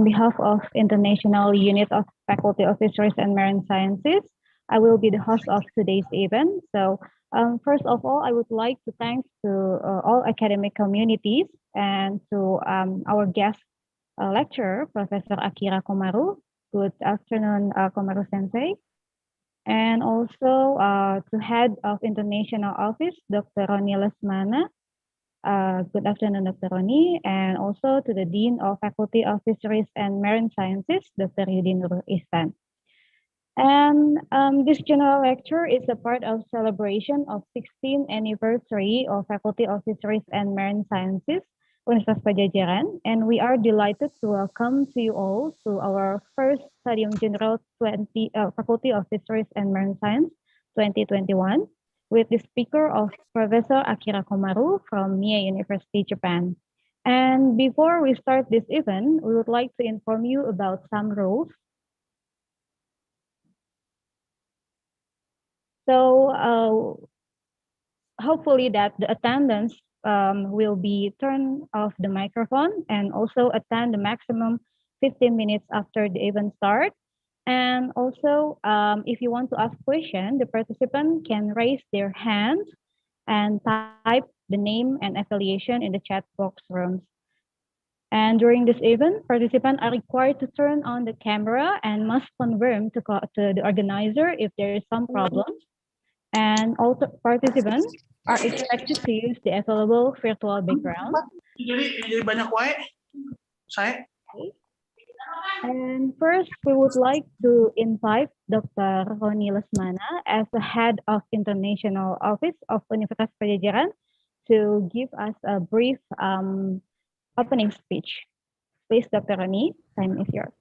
on behalf of International Unit of Faculty of Fisheries and Marine Sciences, I will be the host of today's event. So first of all, I would like to thank to all academic communities and to our guest lecturer, Professor Akira Komaru. Good afternoon, Komaru Sensei. And also to Head of International Office, Dr. Roni Lesmana. Good afternoon, Dr. Roni, and also to the Dean of Faculty of Fisheries and Marine Sciences, Dr. Yudi Nurul Ihsan. And this general lecture is a part of celebration of 16th anniversary of Faculty of Fisheries and Marine Sciences, Universitas Padjadjaran, and we are delighted to welcome to you all to our first Studium General Faculty of Fisheries and Marine Science 2021 with the speaker of Professor Akira Komaru from Meiosis University, Japan. And before we start this event, we would like to inform you about some rules. So hopefully that the attendance will be turn off the microphone and also attend the maximum 15 minutes after the event start. And also, if you want to ask question, the participant can raise their hand and type the name and affiliation in the chat box rooms. And during this event, participants are required to turn on the camera and must confirm to the organizer if there is some problems. And also participants are expected to use the available virtual background. Jadi banyak wae. Saya. And first, we would like to invite Dr. Roni Lesmana as the head of International Office of Universitas Padjadjaran to give us a brief opening speech. Please, Dr. Roni, time is yours.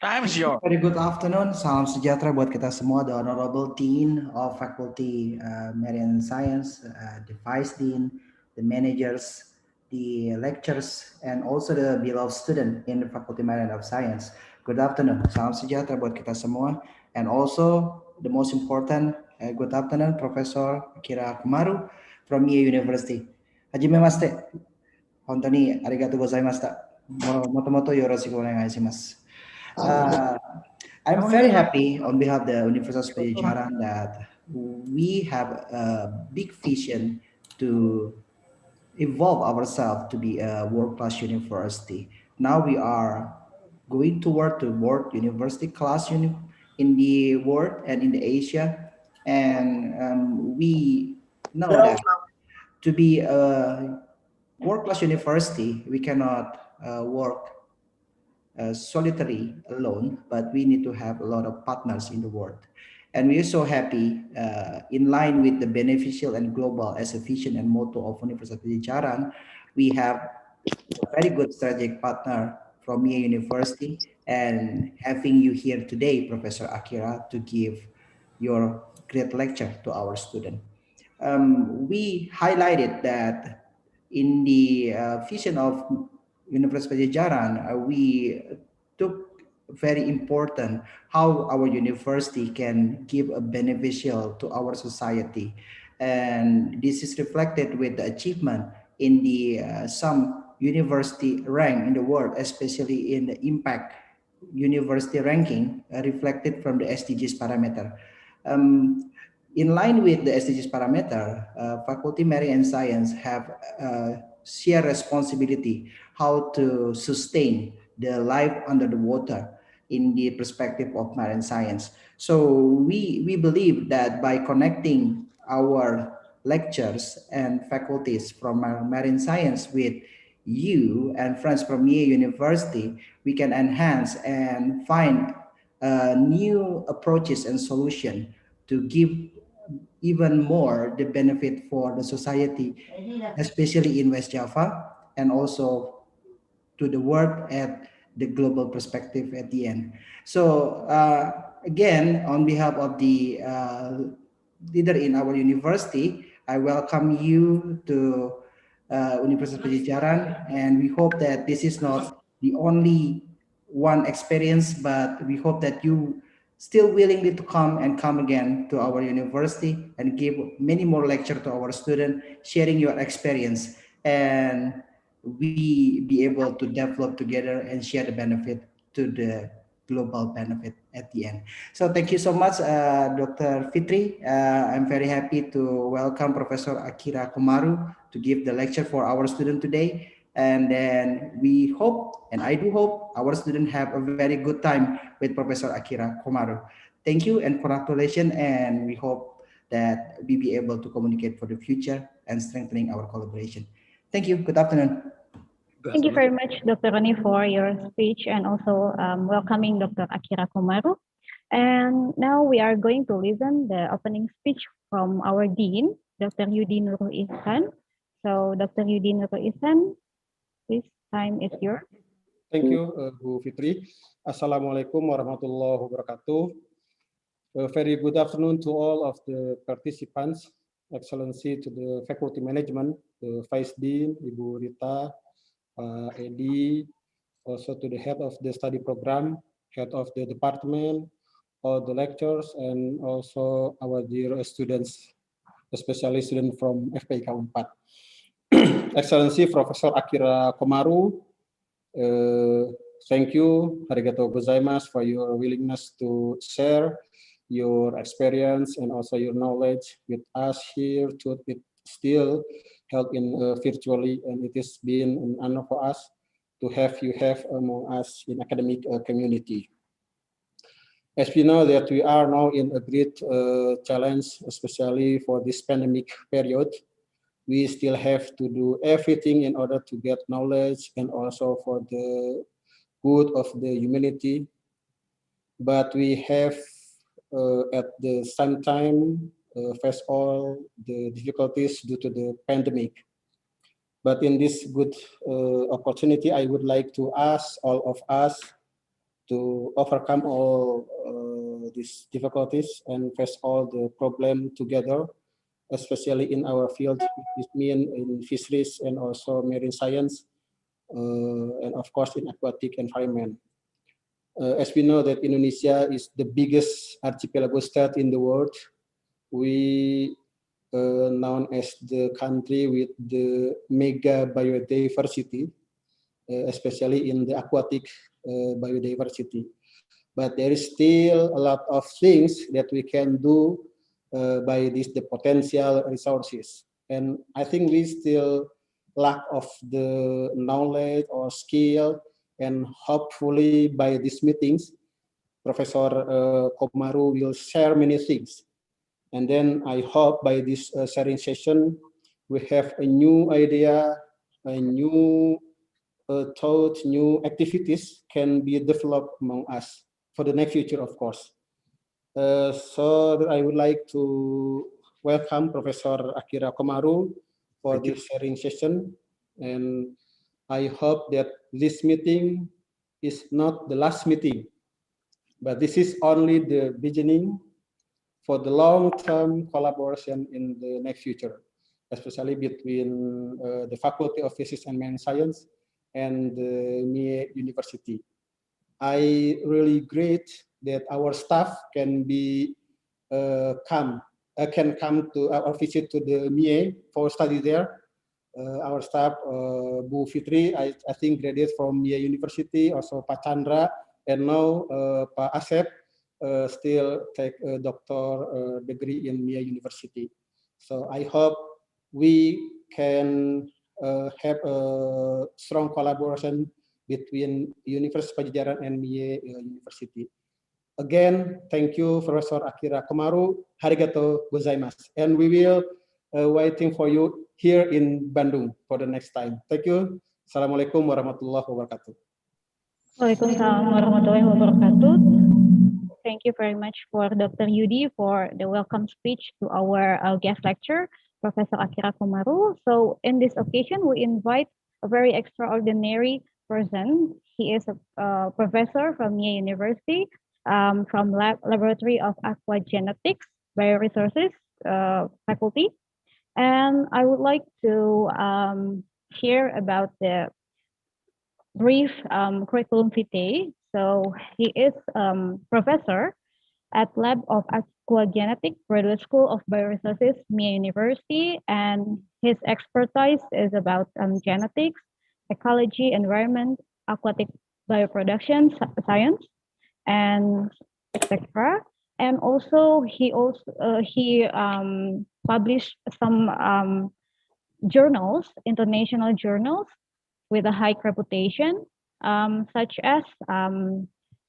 Time is yours. Very good afternoon. Salam sejahtera buat kita semua, the Honorable Dean of Faculty Marine Science, the Vice Dean, the managers, the lecturers, and also the beloved student in the Faculty Marine of Science. Good afternoon. Salam sejahtera buat kita semua. And also, the most important, good afternoon, Professor Akira Komaru from Meiosis University. Hajime maste. Hontoni arigatou gozaimashita. Motomoto yoroshiku onegai shimasu. I'm very happy on behalf of the Universitas Padjadjaran that we have a big vision to evolve ourselves to be a world-class university. Now we are going toward the world university class in the world and in the Asia, and we know that to be a world-class university, we cannot work solitary alone, but we need to have a lot of partners in the world. And we are so happy, in line with the beneficial and global as a vision and motto of Universitas Padjadjaran, we have a very good strategic partner from Meiosis University, and having you here today, Professor Akira, to give your great lecture to our student. We highlighted that in the vision of Universitas Padjadjaran, we took very important how our university can give a beneficial to our society, and this is reflected with the achievement in the some university rank in the world, especially in the impact university ranking reflected from the SDGs parameter. In line with the SDGs parameter, Faculty Marine Science have shared responsibility how to sustain the life under the water in the perspective of marine science. So we believe that by connecting our lectures and faculties from marine science with you and friends from Meiosis University, we can enhance and find new approaches and solutions to give even more the benefit for the society, especially in West Java, and also to the world at the global perspective at the end. So again, on behalf of the leader in our university, I welcome you to Universitas Padjadjaran, and we hope that this is not the only one experience, but we hope that you still willingly to come again to our university and give many more lectures to our students, sharing your experience. And we be able to develop together and share the benefit to the global benefit at the end. So thank you so much, Dr. Fitri. I'm very happy to welcome Professor Akira Komaru to give the lecture for our student today. And then we hope, and I do hope, our student have a very good time with Professor Akira Komaru. Thank you and congratulations, and we hope that we be able to communicate for the future and strengthening our collaboration. Thank you. Good afternoon. Thank you very much, Dr. Rani, for your speech and also welcoming Dr. Akira Komaru. And now we are going to listen the opening speech from our Dean, Dr. Yudi Nurul Ihsan. So, Dr. Yudi Nurul Ihsan, this time is yours. Thank you, Bu Fitri. Assalamualaikum warahmatullahi wabarakatuh. A very good afternoon to all of the participants, Excellency to the Faculty Management, the Vice Dean, Ibu Rita, Edi, also to the head of the study program, head of the department, all the lecturers, and also our dear students, especially students from FPIK Unpad. Excellency Professor Akira Komaru, thank you, arigatou gozaimasu, for your willingness to share your experience and also your knowledge with us here. To it still held in virtually, and it has been an honor for us to have you among us in academic community. As we know that we are now in a great challenge, especially for this pandemic period. We still have to do everything in order to get knowledge and also for the good of the humanity. But we have at the same time face all the difficulties due to the pandemic. But in this good opportunity, I would like to ask all of us to overcome all these difficulties and face all the problem together, especially in our field, which means in fisheries and also marine science, and of course in aquatic environment. As we know that Indonesia is the biggest archipelago state in the world, we known as the country with the mega biodiversity, especially in the aquatic biodiversity. But there is still a lot of things that we can do by the potential resources. And I think we still lack of the knowledge or skill, and hopefully by these meetings, Professor Komaru will share many things. And then I hope by this sharing session, we have a new idea, a new thought, new activities can be developed among us for the next future, of course. So I would like to welcome Professor Akira Komaru for this sharing session. And I hope that this meeting is not the last meeting, but this is only the beginning for the long-term collaboration in the next future, especially between the Faculty of Physics and Marine Science and the MIE University. I really great that our staff can be can come to our visit to the MIE for study there. Our staff, Bu Fitri, I think graduated from MIE University, also Pak Chandra, and now Pak Asep still take a doctor degree in MIE University. So I hope we can have a strong collaboration between University Pajajaran and MIE University. Again, thank you, Professor Akira Komaru. Arigatou gozaimasu. And we will waiting for you here in Bandung for the next time. Thank you. Assalamualaikum warahmatullahi wabarakatuh. Waalaikumsalam warahmatullahi wabarakatuh. Thank you very much for Dr. Yudi for the welcome speech to our guest lecturer, Professor Akira Komaru. So in this occasion, we invite a very extraordinary person. He is a professor from MIE University, from Laboratory of Aquagenetics, Bioresources faculty. And I would like to share about the brief curriculum vitae. So he is professor at Lab of Aquagenetics, Graduate School of Bioresources, MIE University, and his expertise is about genetics, ecology, environment, aquatic bioproduction, science, and etc. And also he published some journals, international journals with a high reputation, such as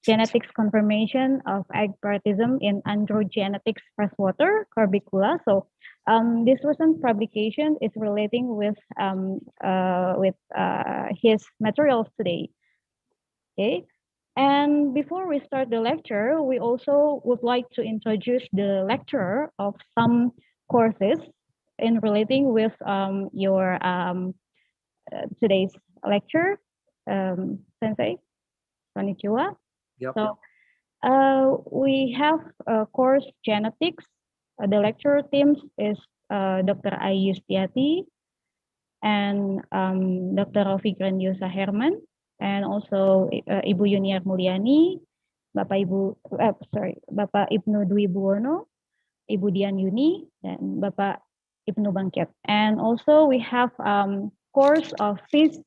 genetics confirmation of egg parasitism in androgenetics freshwater corbicula. So this recent publication is relating with his materials today. Okay. And before we start the lecture, we also would like to introduce the lecturer of some courses in relating with your today's lecture, Sensei. Konnichiwa. Yep. So we have course genetics. The lecturer team is Dr. Ayu Stiati and Dr. Rofi Grandiosa Herman, and also Ibu Yuniar Mulyani, Bapak Ibnu Dwi Buwono, Ibu Dian Yuni, dan Bapak Ibnu Bangkit. And also we have course of seed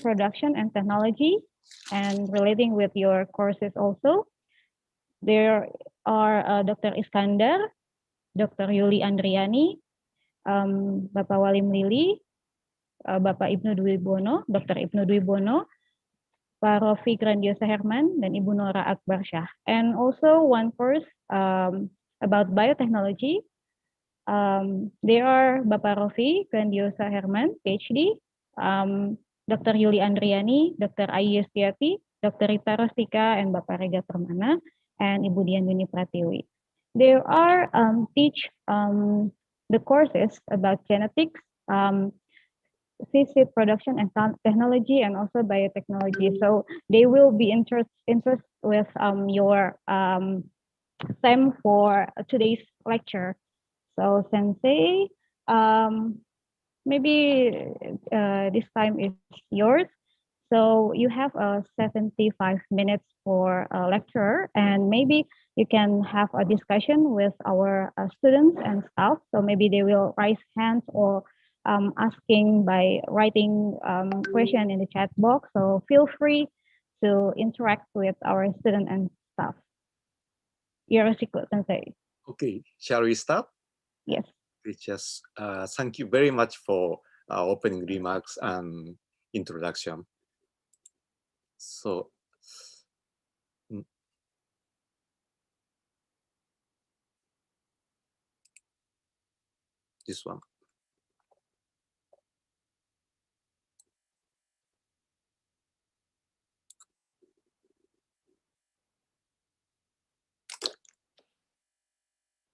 production and technology, and relating with your courses also. There are Dr. Iskandar, Dr. Yuli Andriani, Bapak Walim Lili, Bapak Ibnu Dwi Bono, Dr. Ibnu Dwi Bono, Pak Rofi Grandiosa Herman, dan Ibu Nora Akbar Shah. And also one course about biotechnology. There are Bapak Rofi Grandiosa Herman, PhD, Dr. Yuli Andriani, Dr. Ayu Stiati, Dr. Rita Rostika, and Bapak Rega Permana, and Ibu Dian Yuni Pratiwi. There are teach the courses about genetics, seed production and technology, and also biotechnology. So they will be interested with your theme for today's lecture. So Sensei, maybe this time is yours. So you have 75 minutes for a lecture, and maybe you can have a discussion with our students and staff. So maybe they will raise hands or asking by writing question in the chat box. So feel free to interact with our student and staff. Yoroshiku, Sensei. Okay, shall we start? Yes. Just thank you very much for opening remarks and introduction. So, this one.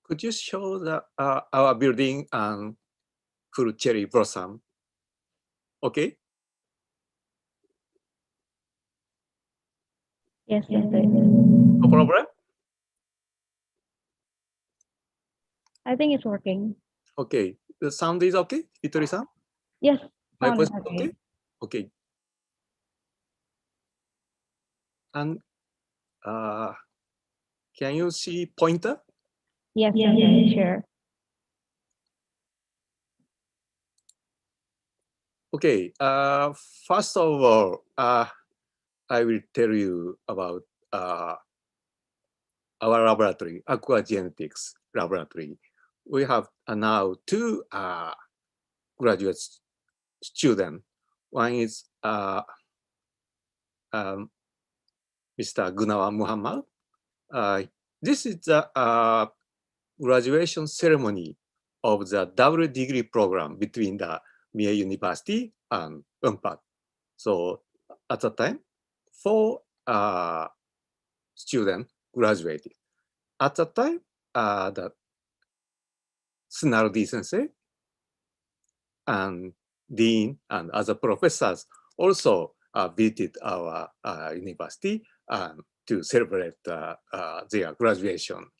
Could you show the our building and full cherry blossom? Okay. Yes, Sensei. No problem. I think it's working. Okay. The sound is okay, Hitori-san? Yes. My sound voice is okay? Okay. And can you see pointer? Yes, Sensei, sure. Okay. First of all, I will tell you about our laboratory, Aqua Genetics Laboratory. We have now two graduate students. One is Mr. Gunawan Muhammad. This is the graduation ceremony of the double degree program between the Mie University and Unpad. So at the time, 4 students graduated. At the time, the Sunardi Sensei and Dean and other professors also visited our university to celebrate their graduation.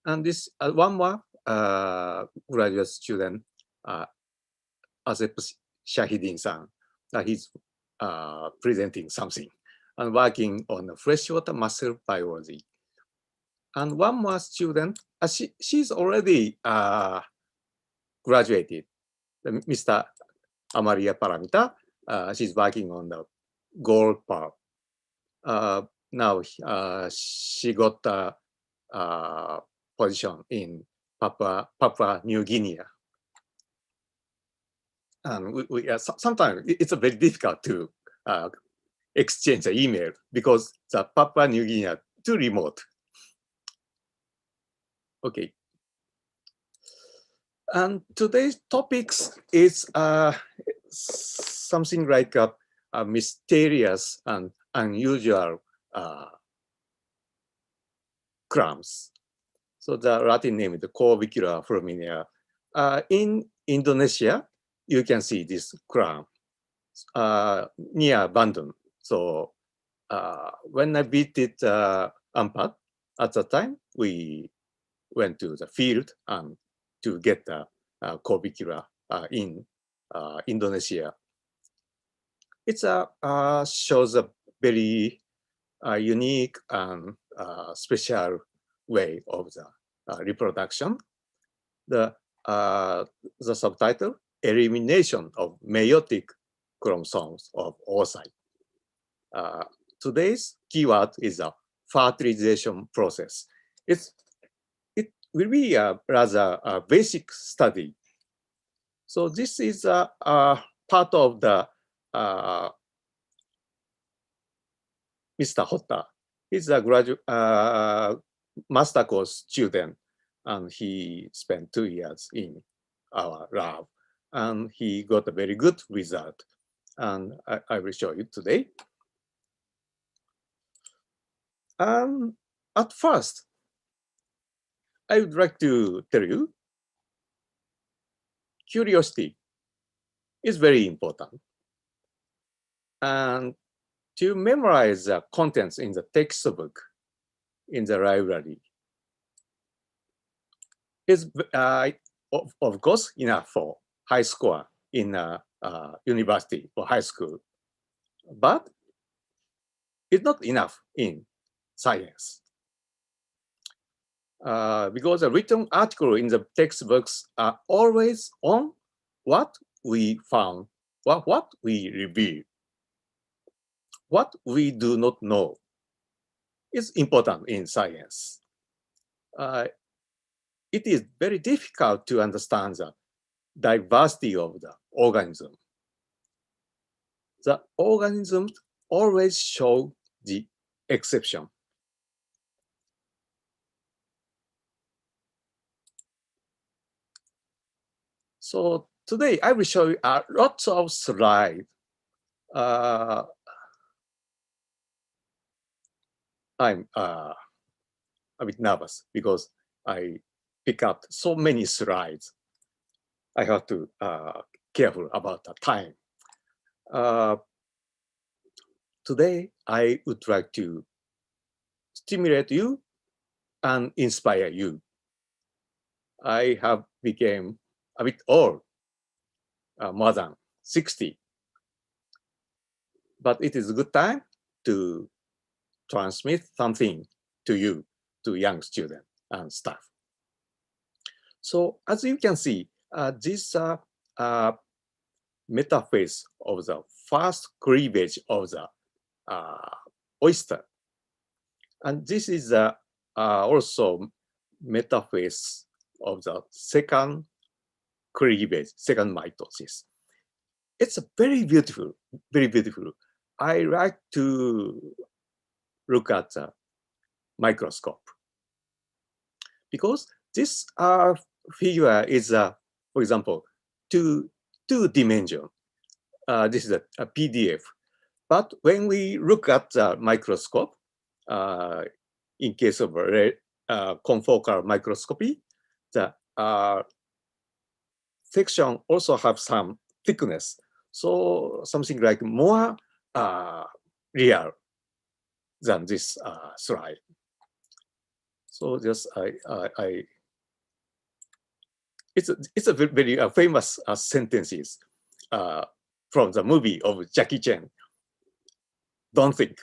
And this one more graduate student, Asep Shahidin-san, he's presenting something and working on freshwater mussel biology. And one more student, she's already graduated, Mr. Amaria Paramita. she's working on the gold pearl. Now she got a position in Papua New Guinea. And sometimes it's very difficult to exchange the email because the Papua New Guinea are too remote. Okay. And today's topics is something like a mysterious and unusual crumbs. So the Latin name is the Corvicula foraminea. In Indonesia, you can see this crumb near Bandung. So when I visited Unpad, at the time, we went to the field and to get the Corvicula in Indonesia. It's shows a very unique and special way of the reproduction. The subtitle, Elimination of Meiotic Chromosomes of oocyte. Today's keyword is a fertilization process. It will be a rather basic study. So this is a part of the Mr. Hotta. He's a graduate master course student, and he spent 2 years in our lab, and he got a very good result. And I will show you today. At first, I would like to tell you, curiosity is very important. And to memorize the contents in the textbook in the library is, of course, enough for high score in university or high school. But it's not enough in science. Because the written article in the textbooks are always on what we found, what we reveal. What we do not know is important in science. It is very difficult to understand the diversity of the organism. The organisms always show the exception. So today I will show you lots of slides. I'm a bit nervous because I pick up so many slides. I have to careful about the time. Today, I would like to stimulate you and inspire you. I have become a bit old, more than 60. But it is a good time to transmit something to you, to young students and staff. So as you can see, this metaphase of the first cleavage of the oyster. And this is also metaphase of the second cleavage, second mitosis. It's very beautiful, very beautiful. I like to look at the microscope because this figure is, for example, two-dimension. This is a PDF. But when we look at the microscope, in case of confocal microscopy, the section also have some thickness. So something like more real than this slide. So just it's a very famous sentences from the movie of Jackie Chan. Don't think,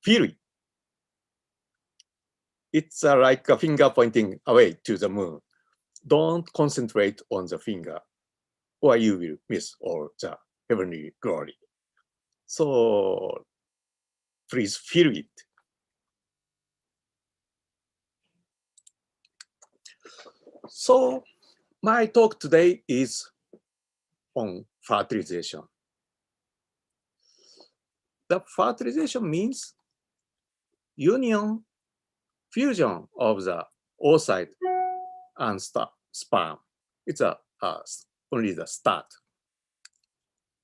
feel it. It's like a finger pointing away to the moon. Don't concentrate on the finger, or you will miss all the heavenly glory. So please feel it. So my talk today is on fertilization. The fertilization means union, fusion of the oocyte and sperm. It's only the start.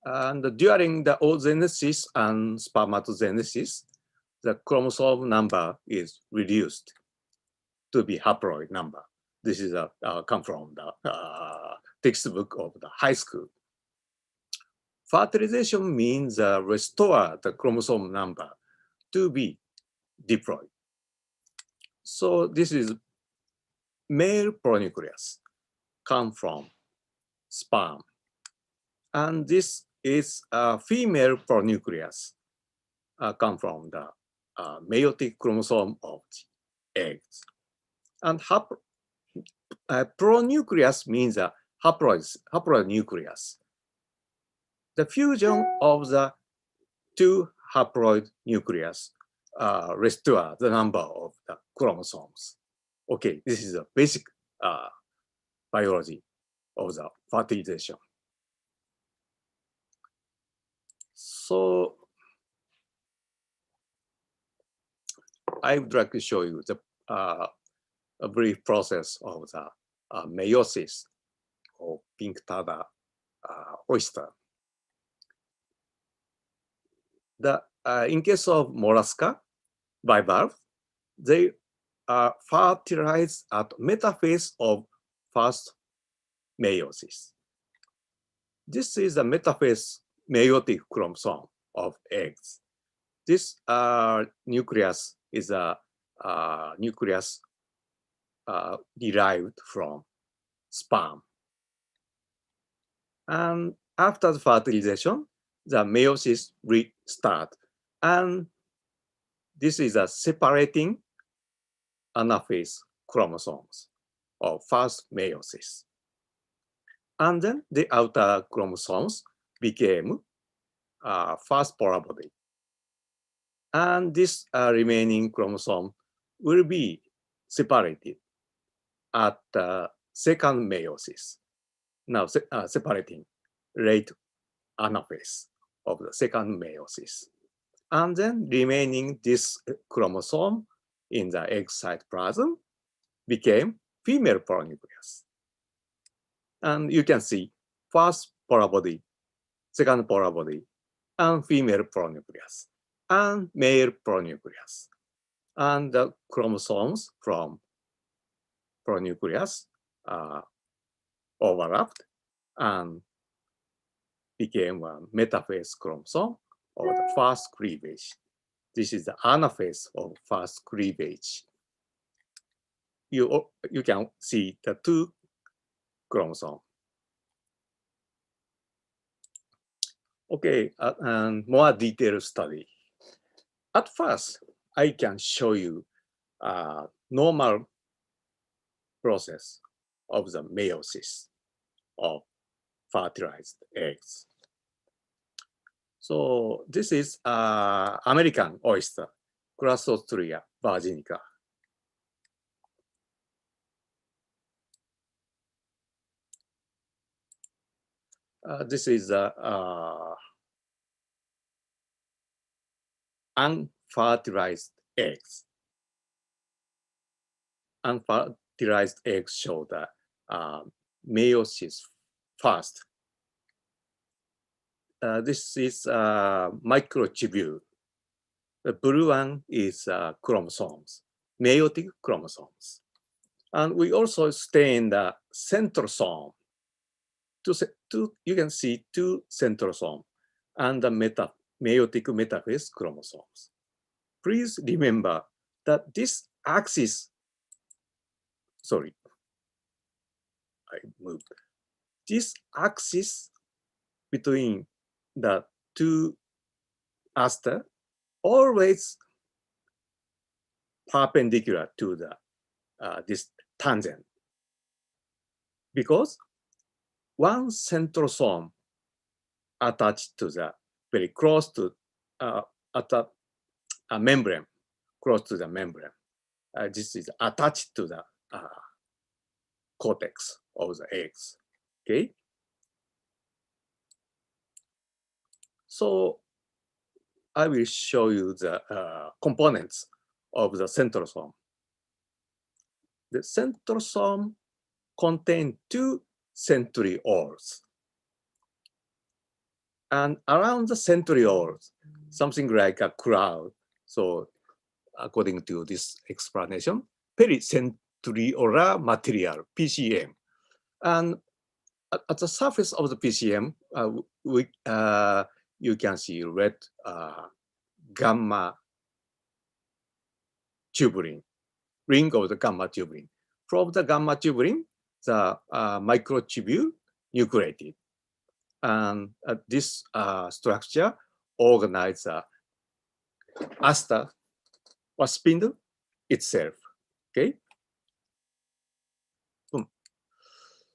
And during the oogenesis and spermatogenesis, the chromosome number is reduced to be haploid number. This is come from the textbook of the high school. Fertilization means restore the chromosome number to be diploid. So this is male pronucleus come from sperm. And this is a female pronucleus come from the meiotic chromosome of the eggs. And pronucleus means a haploid nucleus. The fusion of the two haploid nucleus restore the number of the chromosomes. Okay, this is a basic biology of the fertilization. So I would like to show you the a brief process of the meiosis of pink tada oyster. In case of mollusca, bivalve, they are fertilized at metaphase of first meiosis. This is a metaphase meiotic chromosome of eggs. This nucleus is a nucleus derived from sperm. And after the fertilization, the meiosis restart. And this is a separating anaphase chromosomes of first meiosis. And then the outer chromosomes became first polar body. And this remaining chromosome will be separated at second meiosis. Now separating late anaphase of the second meiosis. And then remaining this chromosome in the egg cytoplasm became female pronucleus. And you can see first polar body, second polar body, and female pronucleus, and male pronucleus. And the chromosomes from pronucleus overlapped and became a metaphase chromosome of the first cleavage. This is the anaphase of first cleavage. You can see the two chromosomes. Okay, and more detailed study. At first, I can show you a normal process of the meiosis of fertilized eggs. So this is American oyster, Crassostria virginica. This is unfertilized eggs. Unfertilized eggs show the meiosis first. This is microtubule. The blue one is chromosomes, meiotic chromosomes. And we also stain the centrosome. You can see two centrosome and the meiotic metaphase chromosomes. Please remember that this axis, sorry, I moved. This axis between the two aster always perpendicular to the this tangent, because one centrosome attached to the very close to at a membrane, close to the membrane. This is attached to the cortex of the eggs. Okay. So I will show you the components of the centrosome. The centrosome contains two centrioles. And around the centrioles, something like a cloud. So according to this explanation, pericentriolar material, PCM. And at the surface of the PCM, you can see red gamma tubulin, ring of the gamma tubulin. From the gamma tubulin, the microtubule nucleated. And this structure organizes the aster or spindle itself. Okay.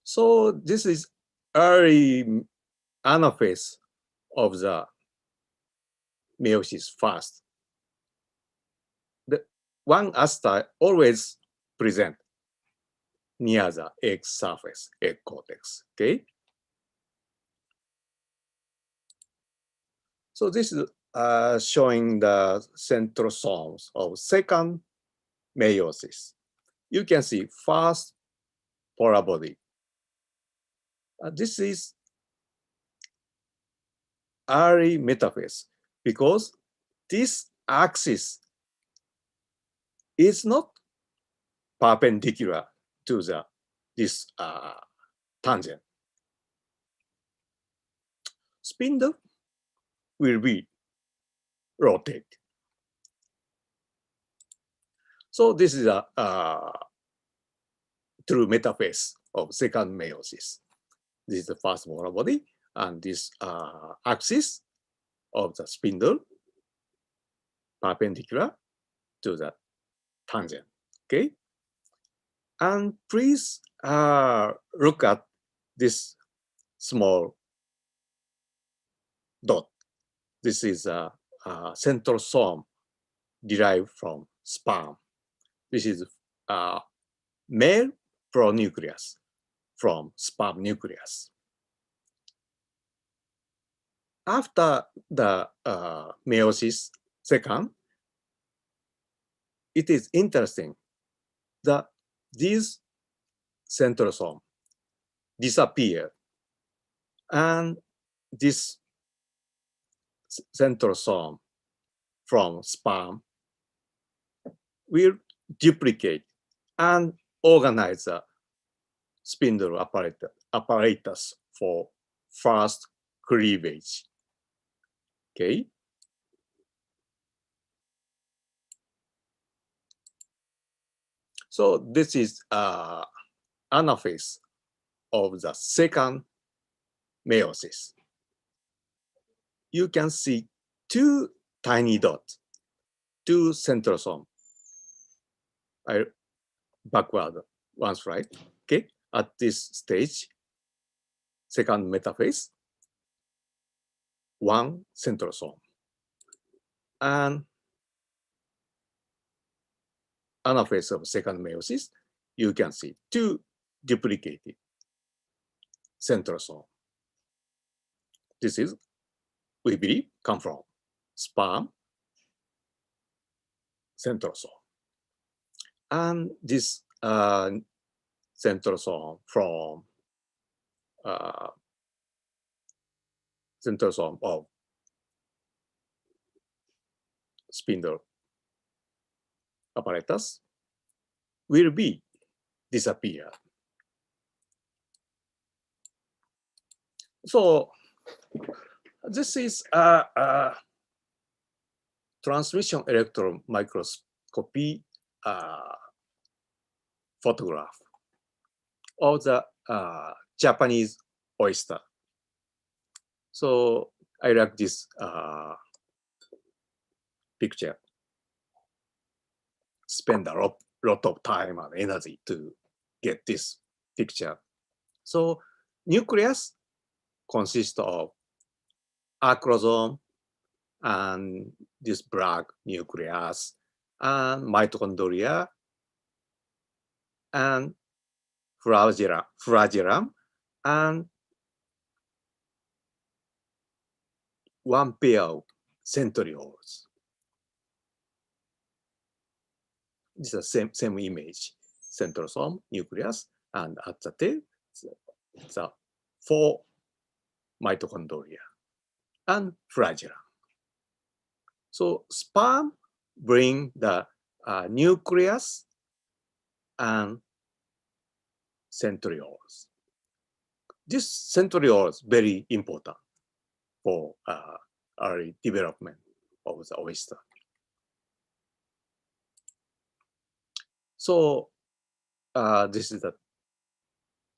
So this is early anaphase of the meiosis first. The one aster always present near the egg surface, egg cortex. Okay. So this is showing the centrosomes of second meiosis. You can see first polar body. This is early metaphase because this axis is not perpendicular to this tangent. Spindle will be rotated. So this is a true metaphase of second meiosis. This is the first polar body, and this axis of the spindle perpendicular to the tangent. Okay, and please look at this small dot. This is a centrosome derived from sperm. This is male pronucleus from sperm nucleus. After the meiosis second, it is interesting that these centrosome disappear, and this centrosome from sperm will duplicate and organize the spindle apparatus for first cleavage. Okay. So this is anaphase of the second meiosis. You can see two tiny dots, two centrosome. Backward one slide. Okay, at this stage, second metaphase, one centrosome, and anaphase of second meiosis, you can see two duplicated centrosome. This is, we believe, come from sperm centrosome. And this centrosome from centrosome of spindle apparatus will be disappear. So this is a transmission electron microscopy photograph of the Japanese oyster. So I like this picture. Spend a lot of time and energy to get this picture. So nucleus consists of acrosome, and this black nucleus, and mitochondria, and flagellum, and one pair of centrioles. This is the same image: centrosome, nucleus, and at the tail, the 4 mitochondria and flagellum. So sperm bring the nucleus and centrioles. This centrioles very important for early development of the oyster. So this is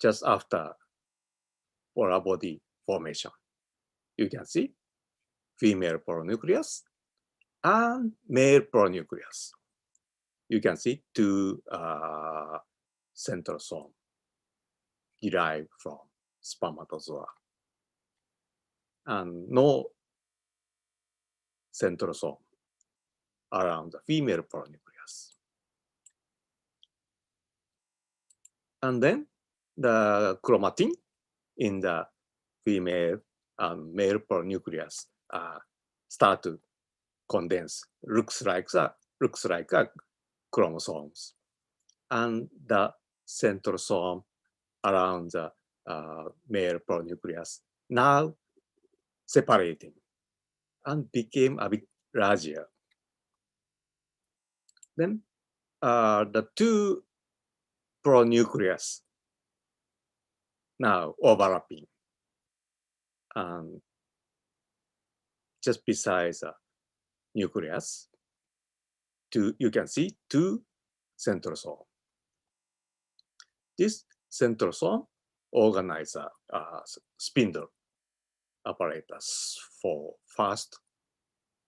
just after polar body formation. You can see female pronucleus and male pronucleus. You can see 2 centrosome derived from spermatozoa, and no centrosome around the female pronucleus. And then the chromatin in the female and male pronucleus start to condense. Looks like chromosomes, and the centrosome around the male pronucleus now separating and became a bit larger. Then the 2 pronucleus now overlapping, and just besides the nucleus, you can see 2 centrosome. This centrosome organize a spindle apparatus for fast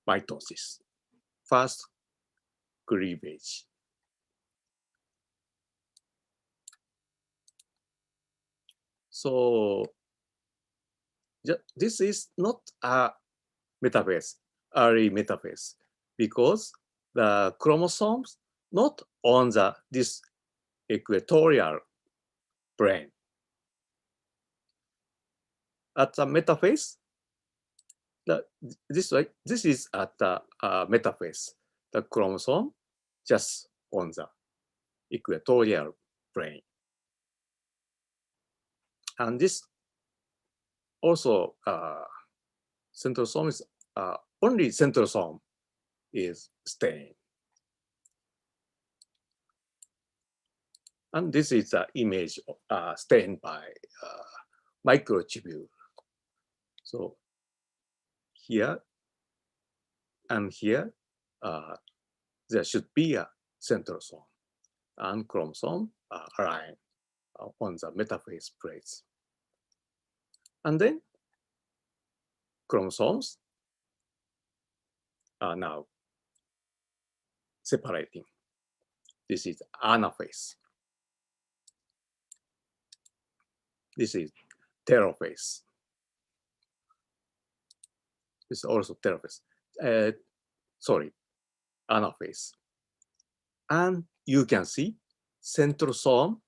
mitosis, fast cleavage. So this is not a metaphase, early metaphase, because the chromosomes not on this equatorial plane. At the metaphase, this is at the metaphase. The chromosome just on the equatorial plane, and this also centrosome is only centrosome is staying. And this is the image stained by microtubule. So here and here, there should be a centrosome and chromosome align on the metaphase plates. And then chromosomes are now separating. This is anaphase. This is telophase. This is also telophase. Sorry, anaphase. And you can see centrosome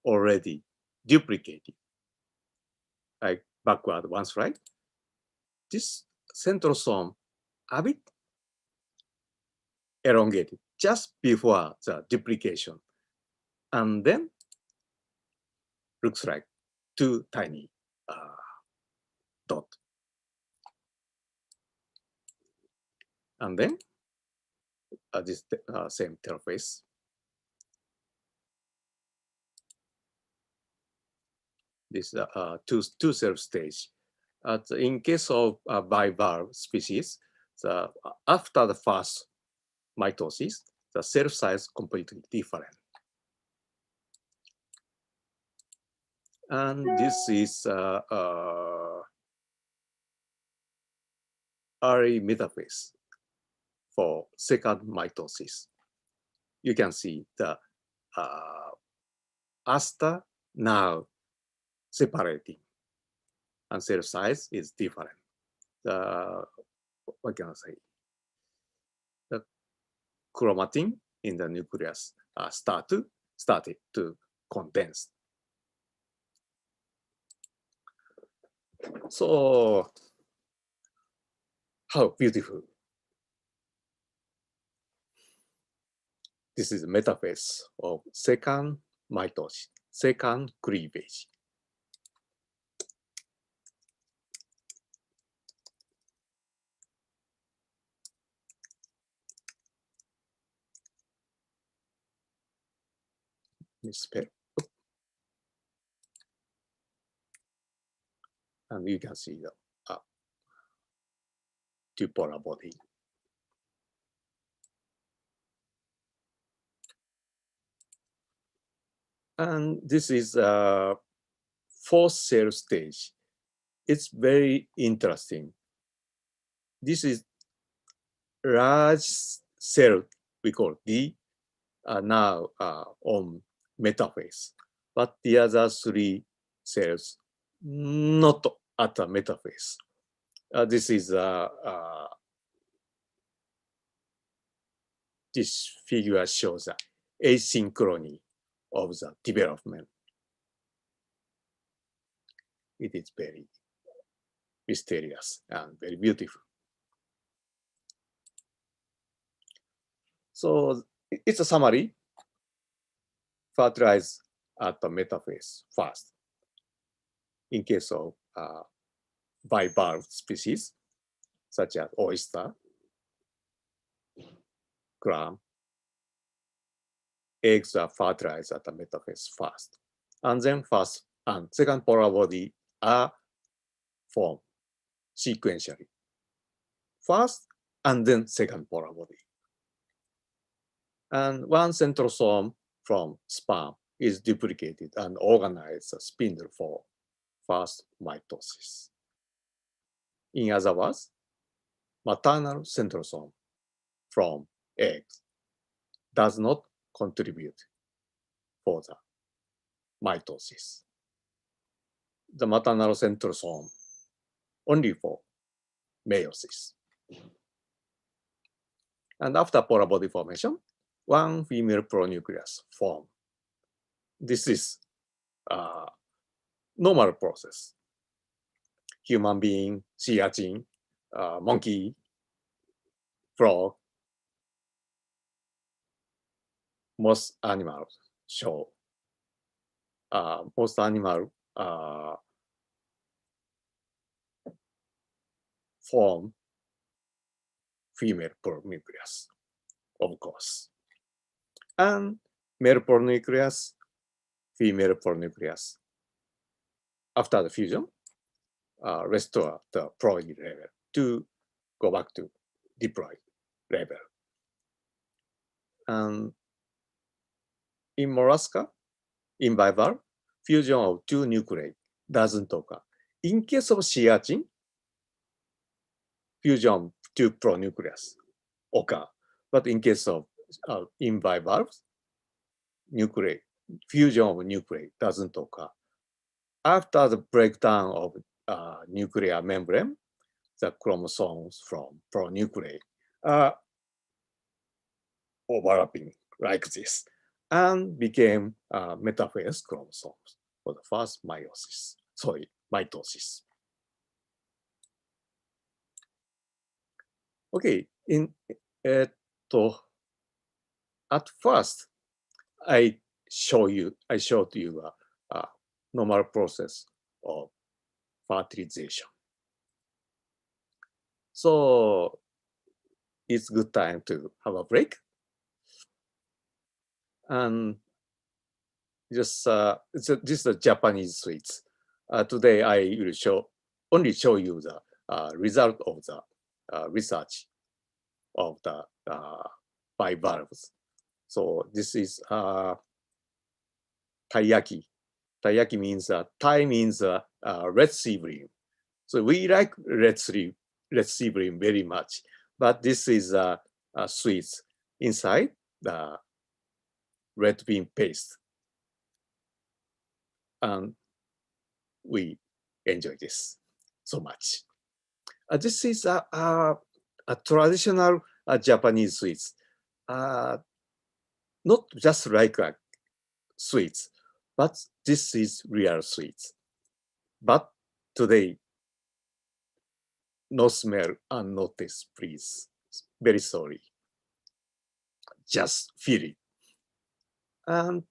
already duplicated. Like backward one slide. This centrosome a bit elongated just before the duplication. And then looks like 2 tiny dots. And then this same telophase. This two cell stage. In case of bivalve species, after the first mitosis, the cell size completely different. And this is early metaphase for second mitosis. You can see the aster now separating, and cell size is different. the, what can I say? The chromatin in the nucleus started to condense. So, how beautiful. This is the metaphase of second mitosis, second cleavage. Misspell. And you can see the two-polar body. And this is fourth cell stage. It's very interesting. This is large cell, we call D, now on metaphase. But the other three cells not at the metaphase. This is this figure shows the asynchrony of the development. It is very mysterious and very beautiful. So it's a summary. Fertilize at the metaphase first. In case of bivalve species, such as oyster, clam, eggs are fertilized at the metaphase first. And then first and second polar body are formed sequentially. First and then second polar body. And one centrosome from sperm is duplicated and organized a spindle for first mitosis. In other words, maternal centrosome from eggs does not contribute for the mitosis. The maternal centrosome only for meiosis. And after polar body formation, one female pronucleus formed. This is a normal process. Human being, sea urchin, monkey, frog, most animals show. Most animals form female pronucleus, of course. And male pronucleus, female pronucleus. After the fusion, restore the ploid level to go back to diploid level. And in mollusca, in bivalve, fusion of two nuclei doesn't occur. In case of sea urchin, fusion of two pronucleus occur. But in case of in bivalves, nuclei, fusion of nuclei doesn't occur. After the breakdown of nuclear membrane, the chromosomes from pronuclei are overlapping like this and became metaphase chromosomes for the first mitosis. Okay, at first, I showed you a normal process of fertilization. So it's good time to have a break. And just this is the Japanese sweets. Today I will only show you the result of the research of the bivalves. So this is taiyaki. Taiyaki means Tai means red sibling. So we like red sibling very much, but this is sweets inside the red bean paste, and we enjoy this so much. This is a traditional Japanese sweets. Not just like sweets, but this is real sweets. But today, no smell and no taste, please. Very sorry. Just feel it. And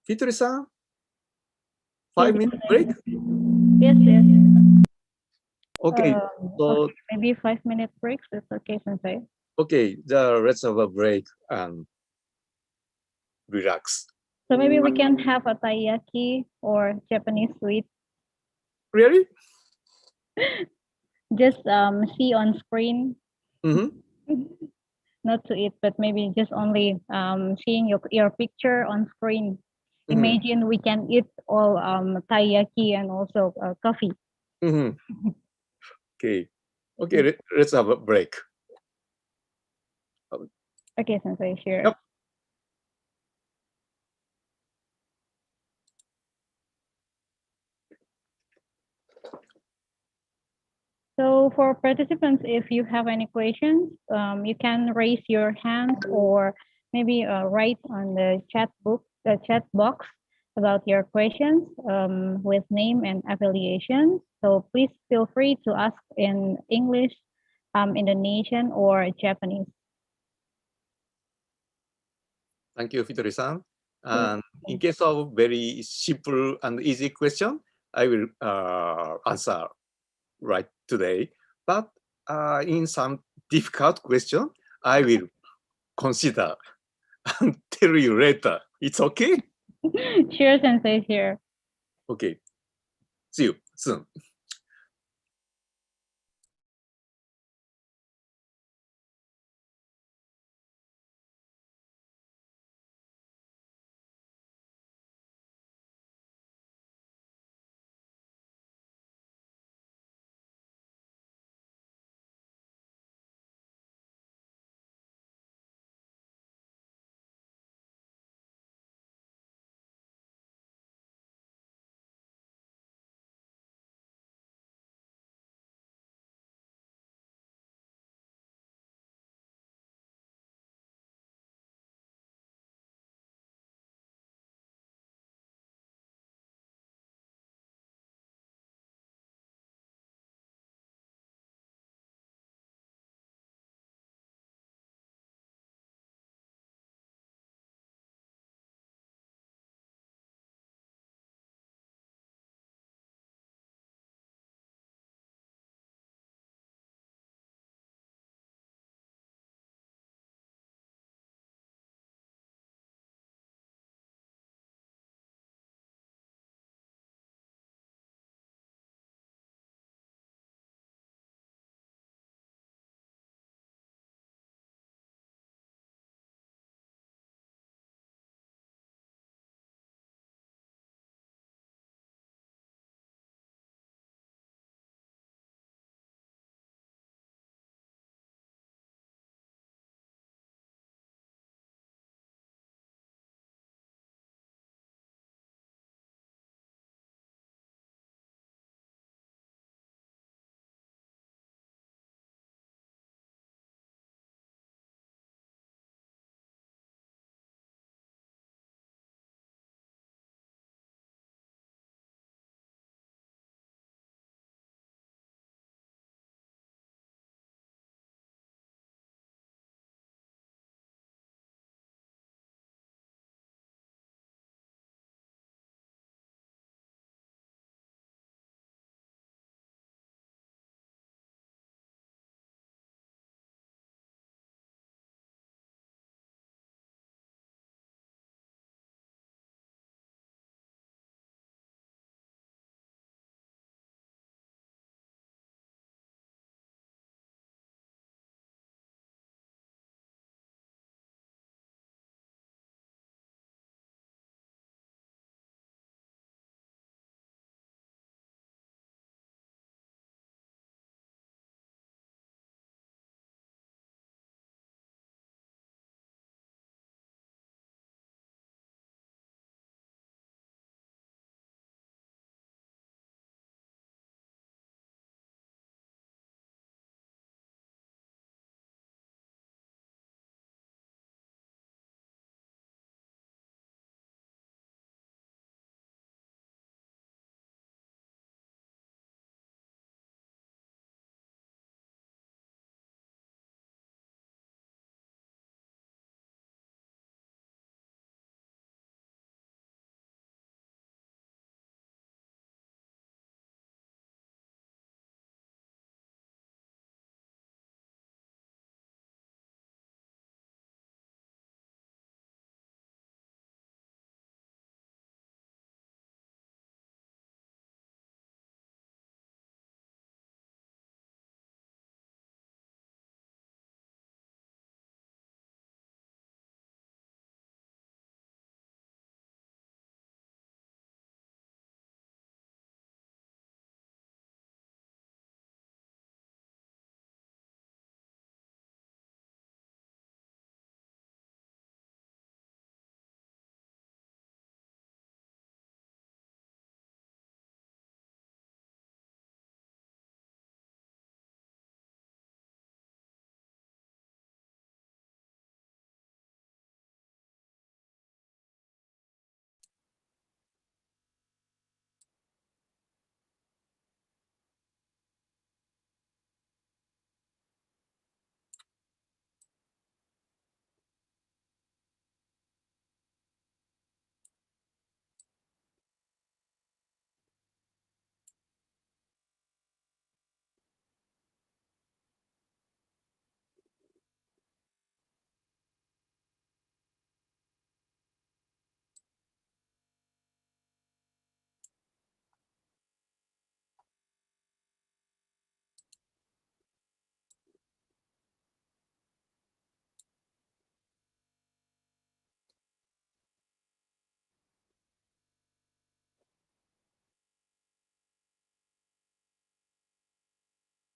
Fitri-san, 5 minute break? Yes, yes. Okay, so Okay, maybe 5-minute breaks. That's okay, Sensei. okay, let's have a break and relax. So maybe we can have a taiyaki or Japanese sweet. Really? Just see on screen, Mm-hmm. not to eat, but maybe just only seeing your picture on screen. Mhm. Imagine we can eat all taiyaki and also coffee. Mm-hmm. Okay. Okay, let's have a break. Okay, Sensei, sure. Yep. So for participants, if you have any questions, you can raise your hand or maybe write on the chat box about your questions with name and affiliation. So please feel free to ask in English, Indonesian, or Japanese. Thank you, Fitri-san. And in case of very simple and easy question, I will answer right today. But in some difficult question, I will consider and tell you later. It's okay? Sure, Sensei, sure. Okay. See you soon.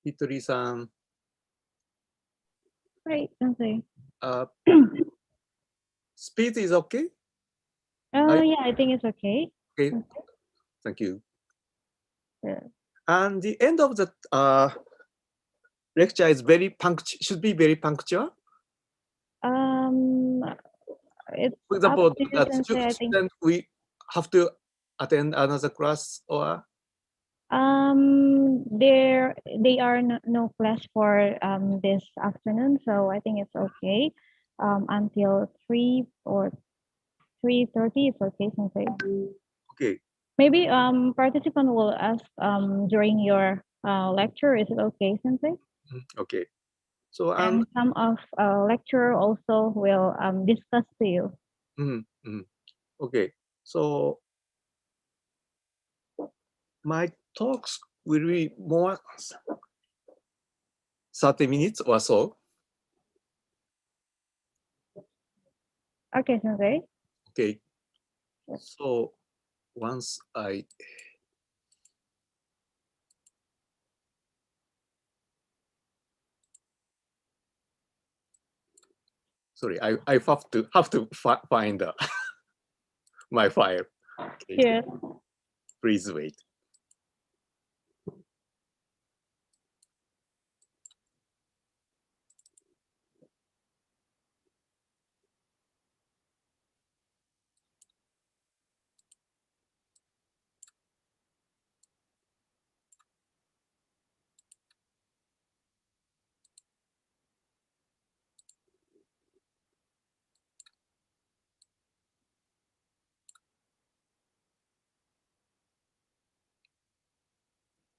Hitori-san, Right, Sensei. speed is okay? Yeah, I think it's okay. Okay, thank you. Yeah. And the end of the lecture is should be very punctual. It's For up example, to you, that Sensei, I think. student we have to attend another class or They are no class for this afternoon, so I think it's okay. Until 3 or 3:30, it's okay, Sensei. okay. Maybe participant will ask during your lecture. Is it okay, Sensei? Okay. So And some of lecturer also will discuss to you. Okay. So my talks will be more 30 minutes or so. Okay, Sensei. Okay. So once I have to find my file. Okay. Yes. Please wait.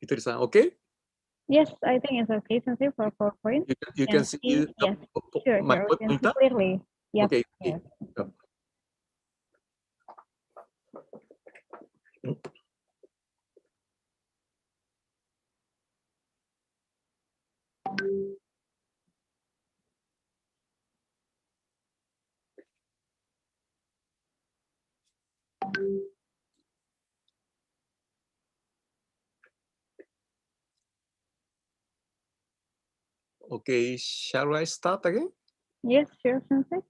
Hitori-san, okay? Yes, I think it's okay, Sensei, for PowerPoint. You can see Yes, sure, my sure. We can see pointer? clearly. Yep. Okay. Yes. Okay, shall I start again? Yes, sure, Sensei.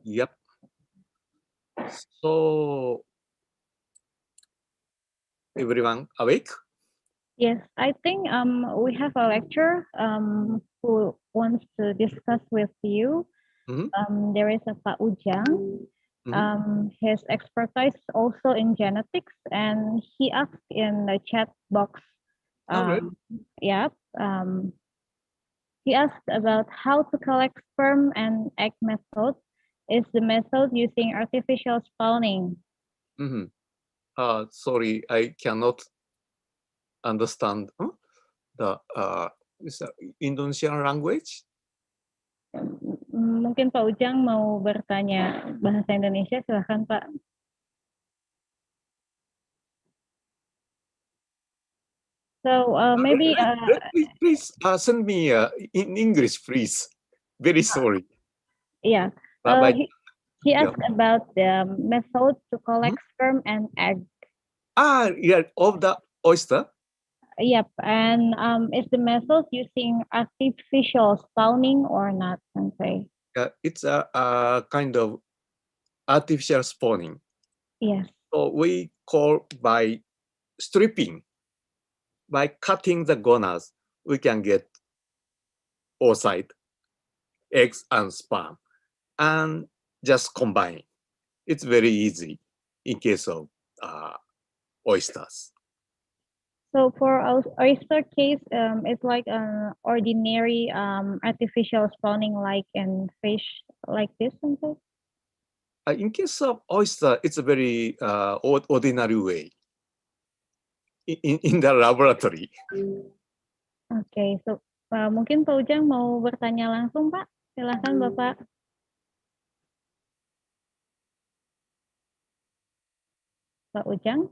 Yep. So everyone awake? Yes, I think we have a lecturer who wants to discuss with you. Mhm. There is a Pak Ujang. Mhm. His expertise also in genetics, and he asked in the chat box. All right. Yep. He asked about how to collect sperm and egg method. Is the method using artificial spawning? Mhm. Sorry, I cannot understand the is that Indonesian language. Mungkin Pak Ujang mau bertanya bahasa Indonesia, silahkan Pak. So maybe Please send me in English, please. Very sorry. yeah. But He yeah. asked about the method to collect sperm and egg. Yeah, of the oyster. Yep, and is the method using artificial spawning or not, Sensei? It's a kind of artificial spawning. Yes. So we call by stripping, by cutting the gonads, we can get oocyte, eggs, and sperm, and just combine. It's very easy in case of oysters. So for oyster case, it's like an ordinary artificial spawning like in fish like this, Sensei? In case of oyster, it's a very ordinary way in the laboratory. Oke, so mungkin Pak Ujang mau bertanya langsung, Pak. Silahkan Bapak. Pak Ujang.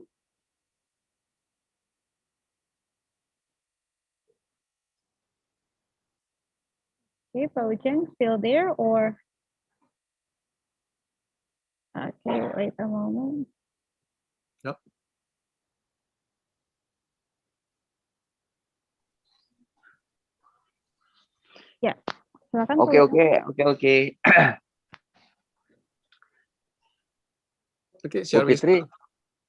Okay, Pak Ujang, still there or? Okay, wait a moment. Yep. Ya, silakan. Oke, Pak oke, oke, oke. Okay, Bu shall we Fitri, start?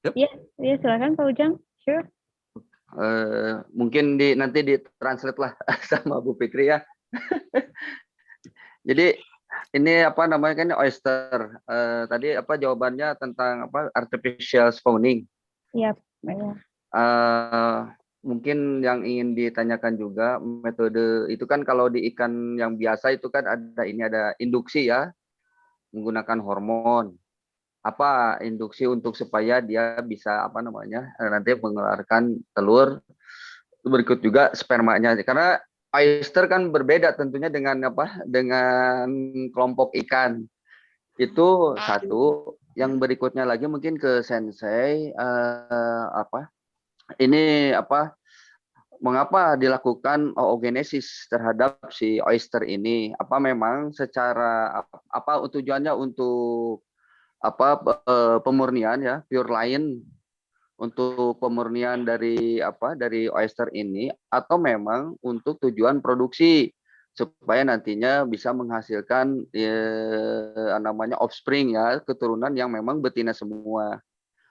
Yep. Ujang. Ya, silakan Pak Ujang. Sure. mungkin nanti ditranslate lah sama Bu Fitri ya. Jadi ini apa namanya kan Oyster. Tadi apa jawabannya tentang apa artificial spawning. Iya, baik. Mungkin yang ingin ditanyakan juga metode itu kan kalau di ikan yang biasa itu kan ada induksi ya, menggunakan hormon. Apa induksi untuk supaya dia bisa apa namanya nanti mengeluarkan telur, berikut juga spermanya. Karena oyster kan berbeda tentunya dengan kelompok ikan. Itu satu. Yang berikutnya lagi mungkin ke Sensei mengapa dilakukan oogenesis terhadap si oyster ini? Apa memang secara apa tujuannya untuk pemurnian ya, pure line untuk pemurnian dari oyster ini, atau memang untuk tujuan produksi supaya nantinya bisa menghasilkan namanya offspring ya, keturunan yang memang betina semua.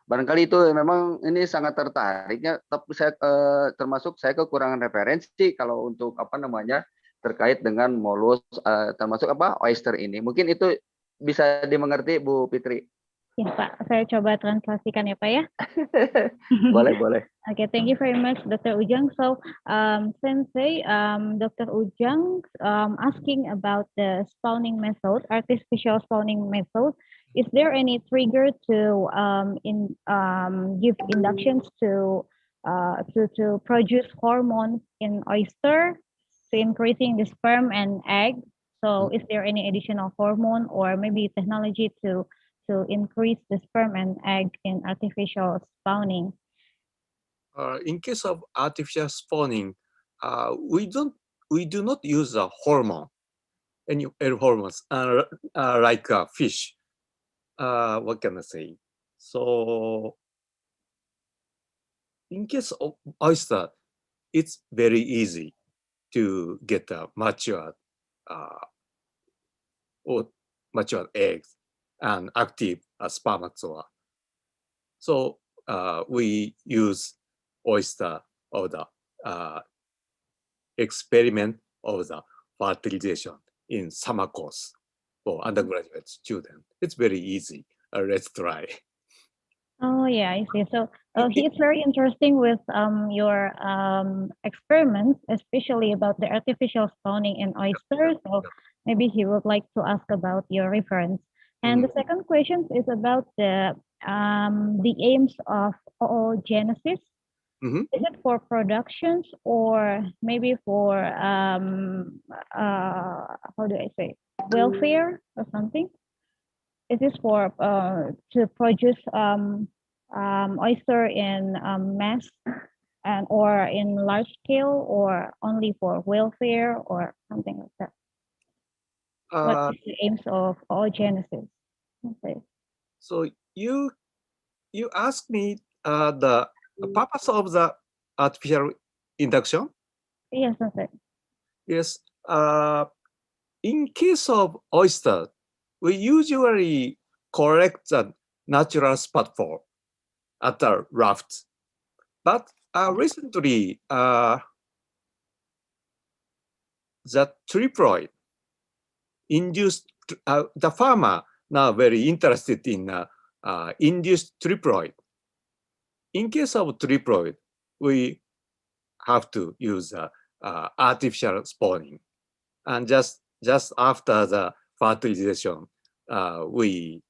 Barangkali itu memang ini sangat tertariknya, tapi saya termasuk saya kekurangan referensi kalau untuk terkait dengan molus termasuk oyster ini. Mungkin itu bisa dimengerti Bu Fitri. Ya, Pak. Saya coba translasikan ya, Pak ya. Boleh, boleh. Okay, thank you very much, Dr. Ujang. So, Sensei, Dr. Ujang asking about the spawning method, artificial spawning method. Is there any trigger to give inductions to produce hormones in oyster to increasing the sperm and egg? So, is there any additional hormone or maybe technology to increase the sperm and egg in artificial spawning? In case of artificial spawning, we do not use a hormone, any hormones, like a fish. What can I say? So, in case of oyster, it's very easy to get a mature or mature eggs and active spermatozoa. So we use oyster of the experiment of the fertilization in summer course for undergraduate students. It's very easy. Let's try. Oh yeah, I see. So he is very interesting with your experiments, especially about the artificial spawning in oysters. So maybe he would like to ask about your reference. And the second question is about the aims of oogenesis. Is it for productions or maybe for how do I say, welfare or something? Is this for to produce oyster in mass and or in large scale, or only for welfare or something like that? What is the aims of oogenesis? Okay. So you asked me the purpose of the artificial induction? Yes, okay. Yes. In case of oyster, we usually collect the natural spot for at the raft. But recently, the triploid induced, the farmer now very interested in induced triploid. In case of triploid, we have to use artificial spawning. And just after the fertilization, we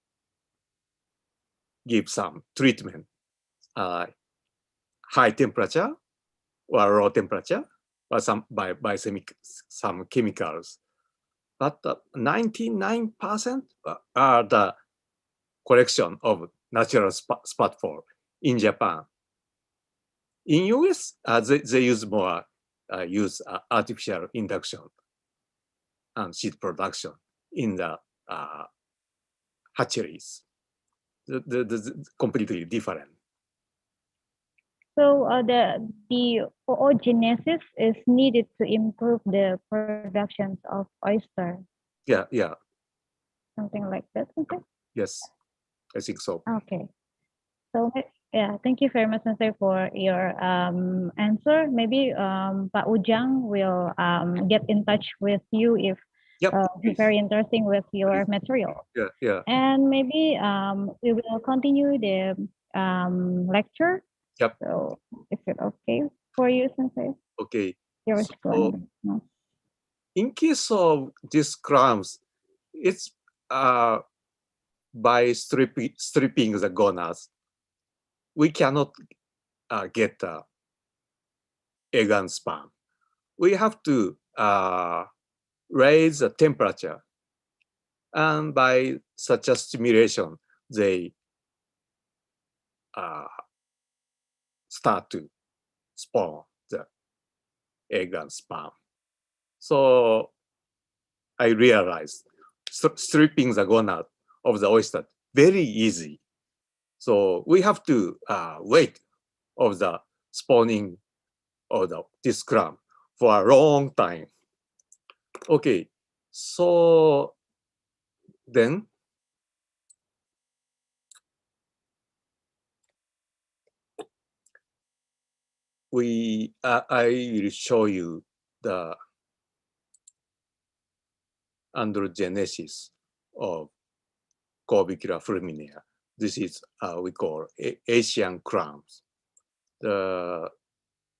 give some treatment, high temperature or low temperature, or some some chemicals. But 99% are the collection of natural spot for in Japan. In US, they use more artificial induction and seed production in the hatcheries. The completely different. So the oogenesis is needed to improve the productions of oyster, Yeah, yeah, something like that. Okay. yes, I think so. Okay. So yeah, thank you very much, Sensei, for your answer. Maybe Pak Ujang will get in touch with you if Yep. he's very interesting with your material. Yeah, yeah. And maybe we will continue the lecture. Yep. So is it okay for you, Sensei? Okay. Your So in case of these crumbs, it's by stripping the gonads, we cannot get egg and sperm. We have to raise the temperature, and by such a stimulation, they start to spawn the egg and sperm. So I realized stripping the gonad of the oyster very easy. So we have to wait of the spawning of this crumb for a long time. Okay, so then I will show you the androgenesis of Corbicula fulminea. This is we call Asian crumbs. The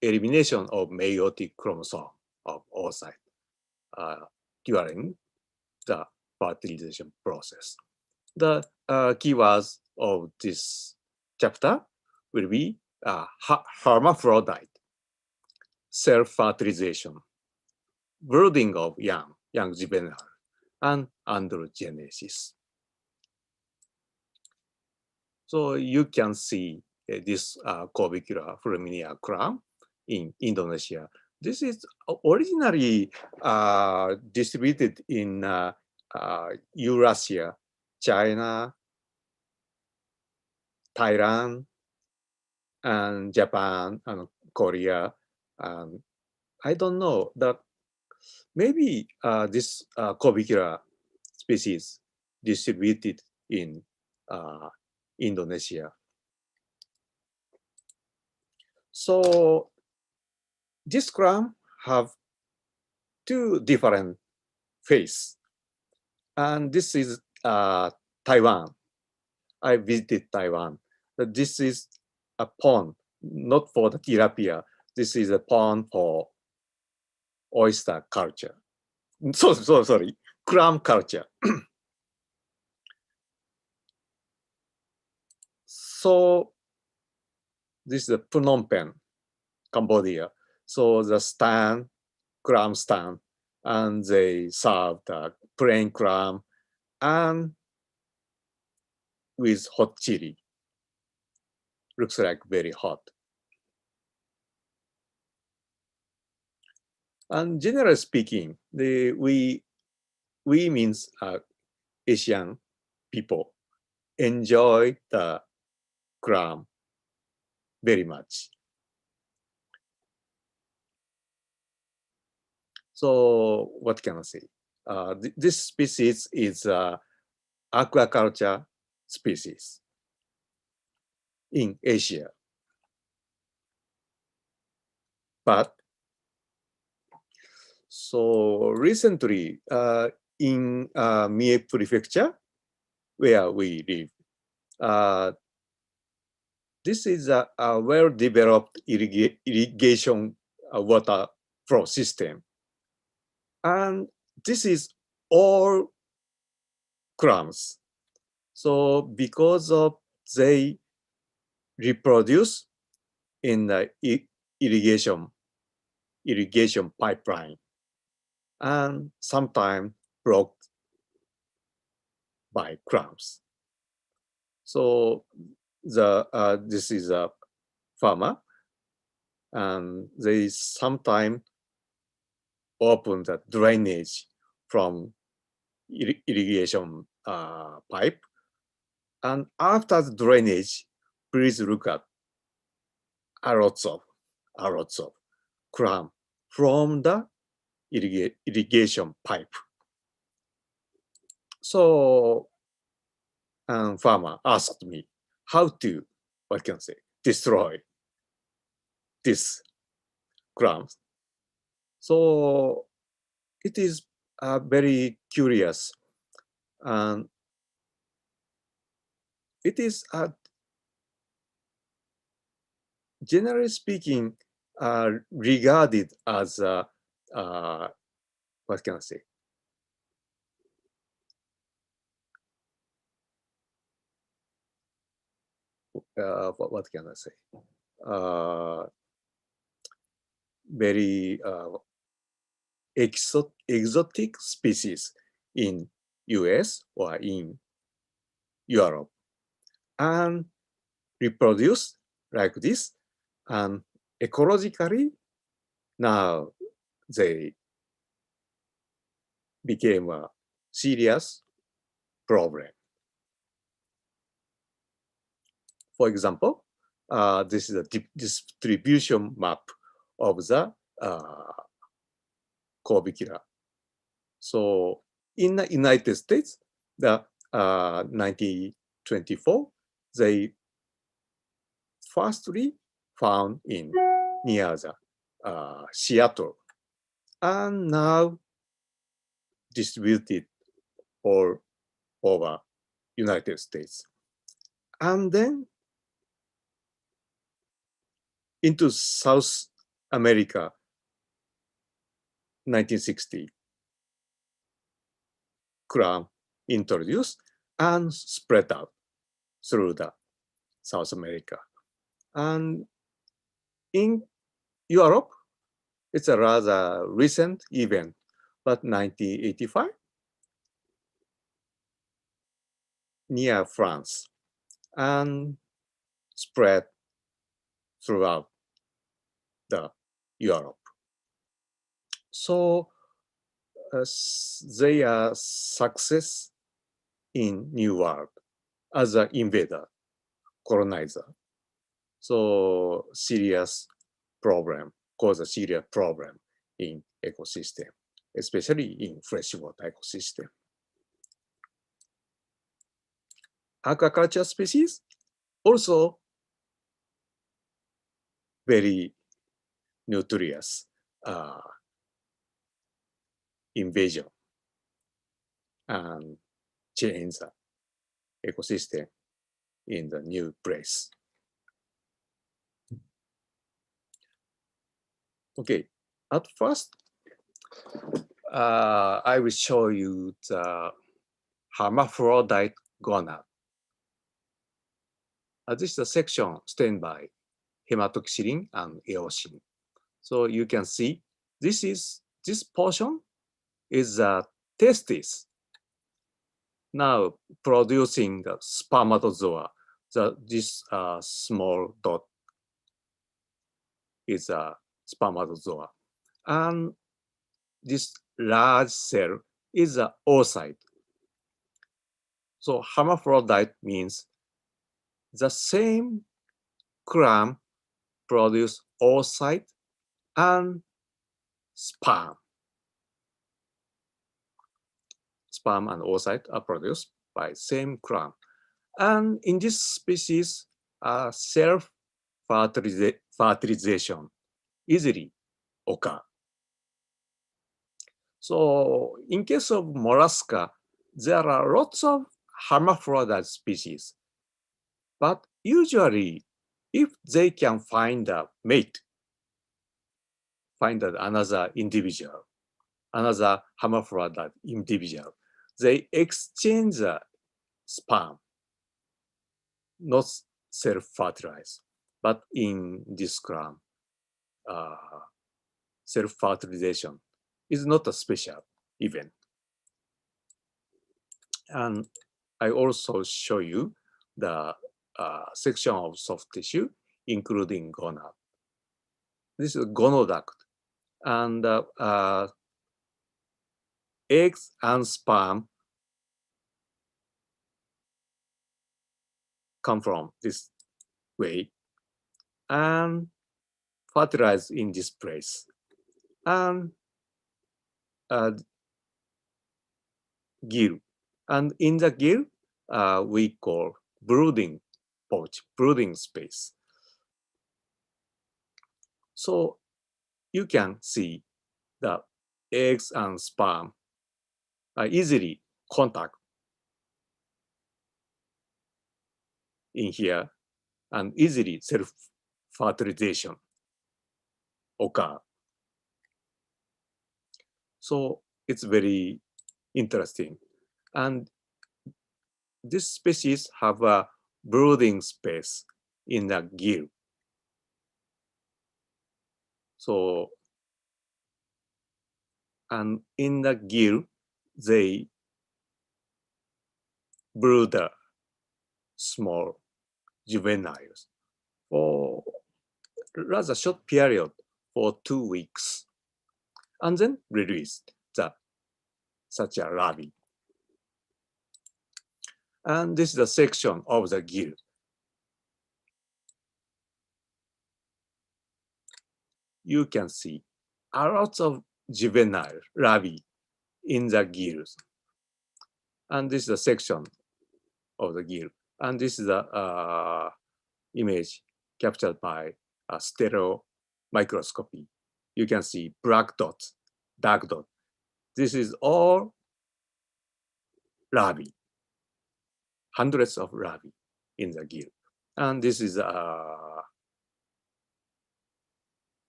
elimination of meiotic chromosome of oocyte during the fertilization process. The keywords of this chapter will be hermaphrodite, self-fertilization, brooding of young juvenile, and androgenesis. So you can see this Corbicula fulminea crumb in Indonesia. This is originally distributed in Eurasia, China, Thailand, and Japan, and Korea. I don't know that maybe this Corbicula species distributed in Indonesia. So this crumb have two different face, and this is Taiwan. I visited Taiwan. This is a pond, not for the tilapia. This is a pond for oyster culture. So sorry, crumb culture. So this is Phnom Penh, Cambodia. So the stand, crumb stand, and they serve the plain crumb and with hot chili. Looks like very hot. And generally speaking, we means Asian people enjoy the crumb very much. So what can I say? This species is aquaculture species in Asia. But so recently in Mie Prefecture, where we live, this is a well-developed irrigation water flow system. And this is all crumbs. So because of they reproduce in the irrigation pipeline and sometimes blocked by crumbs. So this is a farmer, and they sometimes open the drainage from irrigation pipe. And after the drainage, please look at a lots of cram from the irrigation pipe. So, farmer asked me how to, what can I say, destroy this crumbs. So it is very curious, and it is generally speaking regarded as what can I say? What can I say? Very exotic species in US or in Europe, and reproduce like this, and ecologically now they became a serious problem. For example, this is a distribution map of the Corbicula. So in the United States, the 1924, they firstly found in near the Seattle, and now distributed all over United States. And then into South America, 1960, cram introduced and spread out through the South America. And in Europe, it's a rather recent event, but 1985, near France, and spread throughout the Europe. So they are success in New World as an invader, colonizer. So serious problem, cause a serious problem in ecosystem, especially in freshwater ecosystem. Aquaculture species also very nutritious invasion and change the ecosystem in the new place. Okay, at first, I will show you the hermaphrodite gonad. This is a section stained by hematoxylin and eosin. So you can see this portion is the testis. Now producing the spermatozoa. This small dot is a spermatozoa, and this large cell is an oocyte. So hermaphrodite means the same cram produce oocyte and sperm. Sperm and oocyte are produced by same cram. And in this species, self-fertilization easily occur. So in case of mollusca, there are lots of hermaphrodite species. But usually, if they can find a mate, find another individual, another hermaphrodite individual, they exchange the sperm, not self-fertilize. But in this cram, self-fertilization is not a special event. And I also show you the section of soft tissue, including gonad. This is gonoduct. And eggs and sperm come from this way. and fertilized in this place. And gill. And in the gill, we call brooding pouch, brooding space. So you can see the eggs and sperm are easily contact in here and easily self-fertilization occur. So it's very interesting. And this species have a brooding space in the gill. So, and in the gill, they brood a small juveniles for rather short period for 2 weeks, and then release such a larvae. And this is the section of the gill. You can see a lot of juvenile larvae in the gills. And this is a section of the gill. And this is the image captured by a stereo microscopy. You can see black dots, dark dot. This is all larvae, hundreds of larvae in the gill. And this is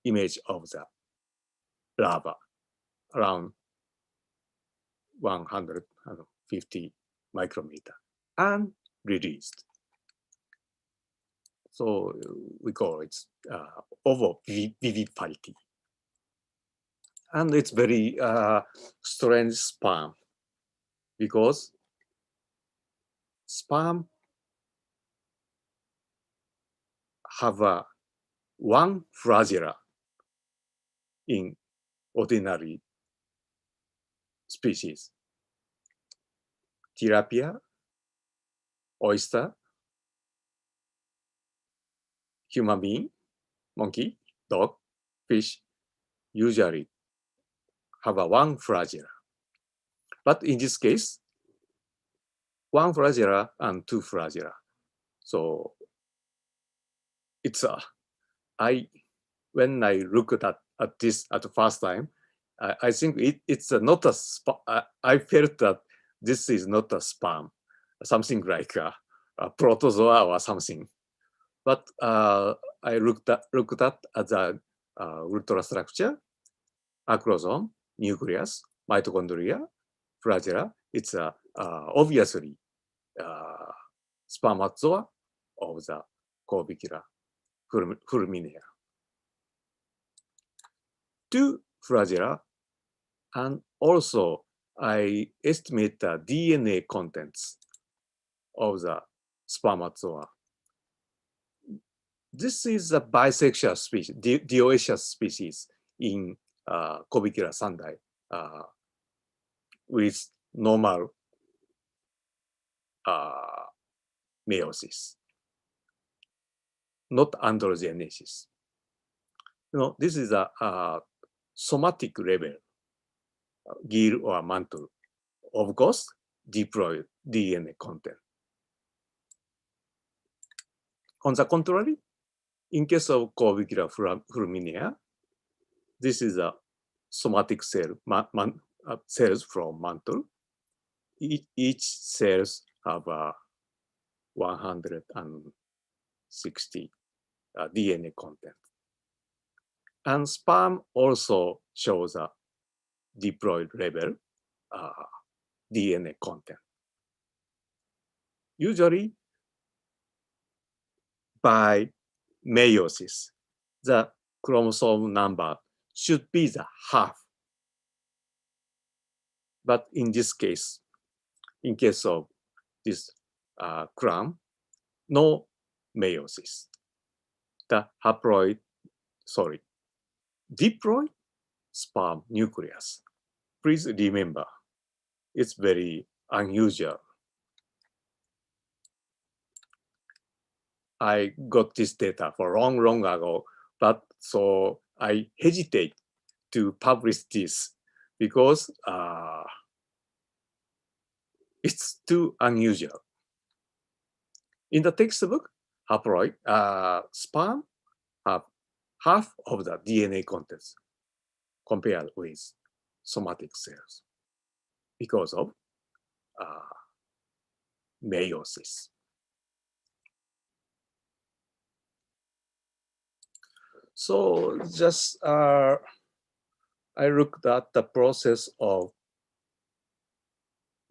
image of the larva around 150 micrometer and released. So we call it ovoviviparity. And it's very strange sperm because sperm have one flagella in ordinary species. Tilapia, oyster, human being, monkey, dog, fish usually have one flagella. But in this case, one flagella and two flagella. So it's when I looked at this at the first time, I think it's not a I felt that this is not a sperm, something like a protozoa or something. But I looked at the ultrastructure, acrosome, nucleus, mitochondria, flagella. It's obviously spermatozoa of the Corvicula fulminea. Two flagella, and also I estimate the DNA contents of the spermatozoa. This is a bisexual species, dioecious species in Corvicula sandai with normal meiosis, not androgenesis. This is a somatic level, gill or mantle, of course, diploid DNA content. On the contrary, in case of Corvicula fulminea, this is a somatic cell, cells from mantle. Each cells have 160 DNA content. And sperm also shows a diploid level DNA content. Usually, by meiosis, the chromosome number should be the half. But in this case, in case of this clam, no meiosis. The diploid sperm nucleus. Please remember, it's very unusual. I got this data for long ago, but so I hesitate to publish this because it's too unusual. In the textbook, haploid sperm have half of the DNA contents compared with somatic cells because of meiosis. So just I looked at the process of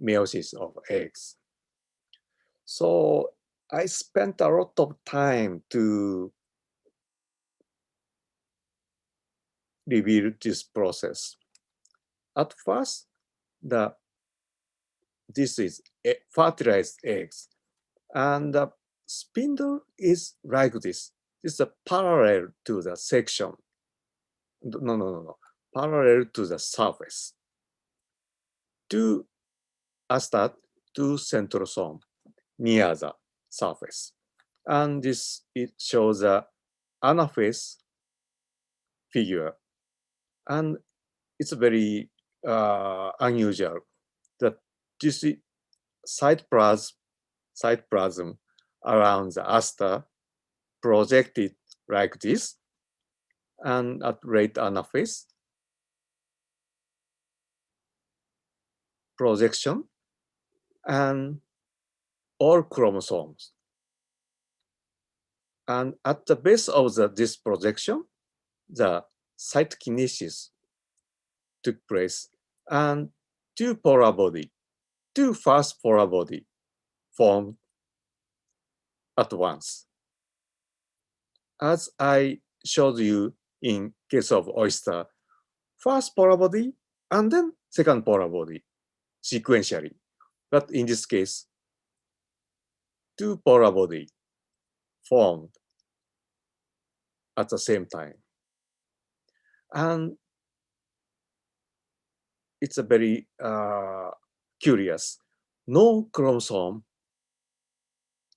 meiosis of eggs. So I spent a lot of time to reveal this process. At first, this is fertilized eggs, and the spindle is like this. It's a parallel to the section. No. Parallel to the surface. To start to centrosome near the surface. And this, it shows a anaphase figure. And it's very unusual that this cytoplasm around the aster projected like this, and at late anaphase projection, and all chromosomes. And at the base of this projection, the cytokinesis took place, and two fast polar body formed at once. As I showed you in case of Oyster, first polar body and then second polar body sequentially. But in this case, two polar body formed at the same time. And it's a very curious. No chromosome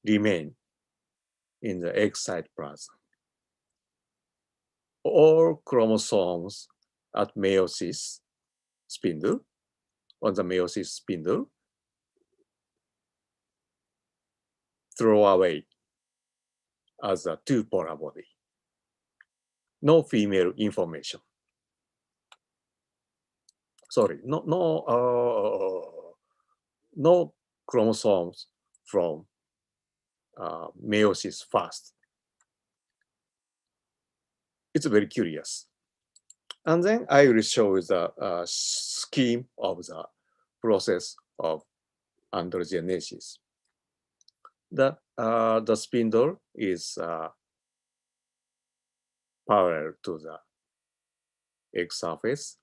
remain in the egg cytoplasm. All chromosomes at meiosis spindle, on the meiosis spindle, throw away as a two polar body. No female information. Sorry, no chromosomes from meiosis first. It's very curious. And then I will show the scheme of the process of androgenesis. The spindle is parallel to the egg surface,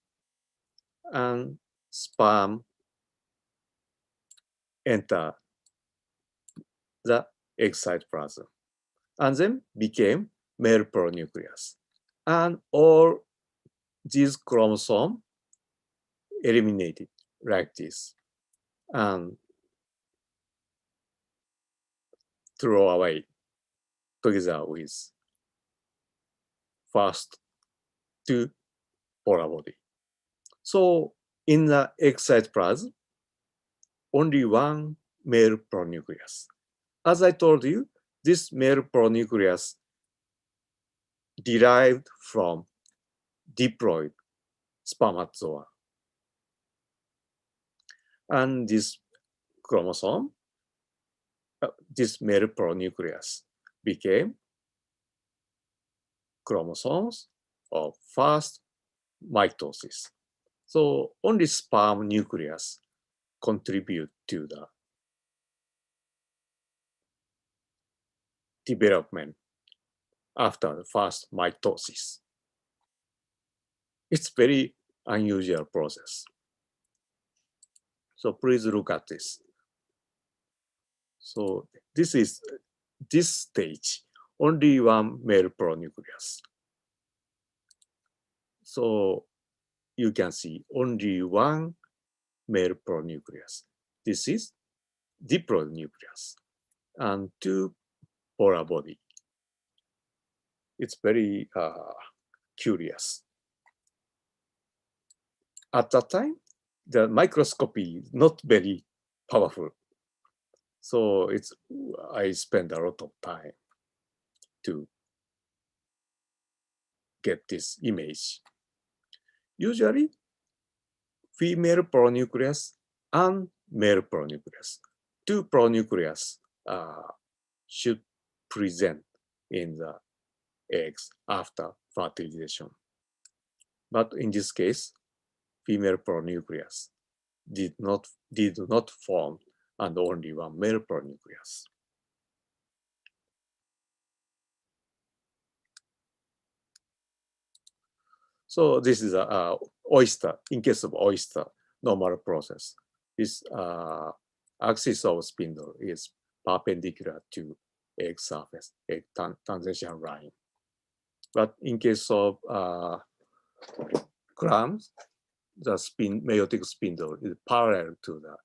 and sperm enter the egg cytoplasm, and then became male pronucleus. And all these chromosomes eliminated like this, and throw away together with first two polar body. So in the egg cytoplasm, only one male pronucleus. As I told you, this male pronucleus derived from diploid spermatozoa. And this chromosome, this male pronucleus became chromosomes of first mitosis. So only sperm nucleus contribute to the development after the first mitosis. It's very unusual process. So please look at this. So this is this stage, only one male pronucleus. So you can see only one male pronucleus. This is diploid nucleus, and two polar body it's very curious. At that time, the microscopy is not very powerful. So I spend a lot of time to get this image. Usually, female pronucleus and male pronucleus. Two pronucleus should present in the eggs after fertilization. But in this case, female pronucleus did not form, and only one male pronucleus. So this is a oyster. In case of oyster, normal process. This axis of spindle is perpendicular to egg surface, egg transition line. But in case of clams, the meiotic spindle is parallel to the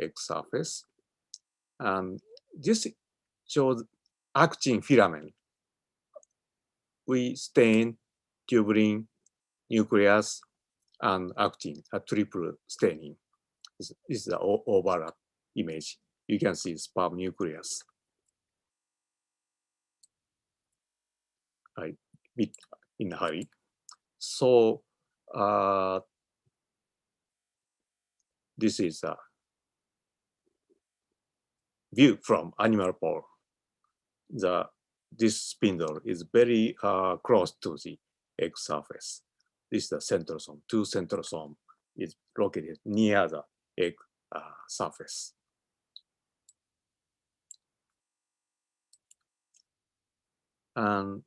egg surface. And this shows actin filament. We stain tubulin, nucleus, and actin, a triple staining. This is the overlap image. You can see sperm nucleus. I bit in a hurry. So this is a view from animal pole. This spindle is very close to the egg surface. This is the centrosome. Two centrosome is located near the egg surface. And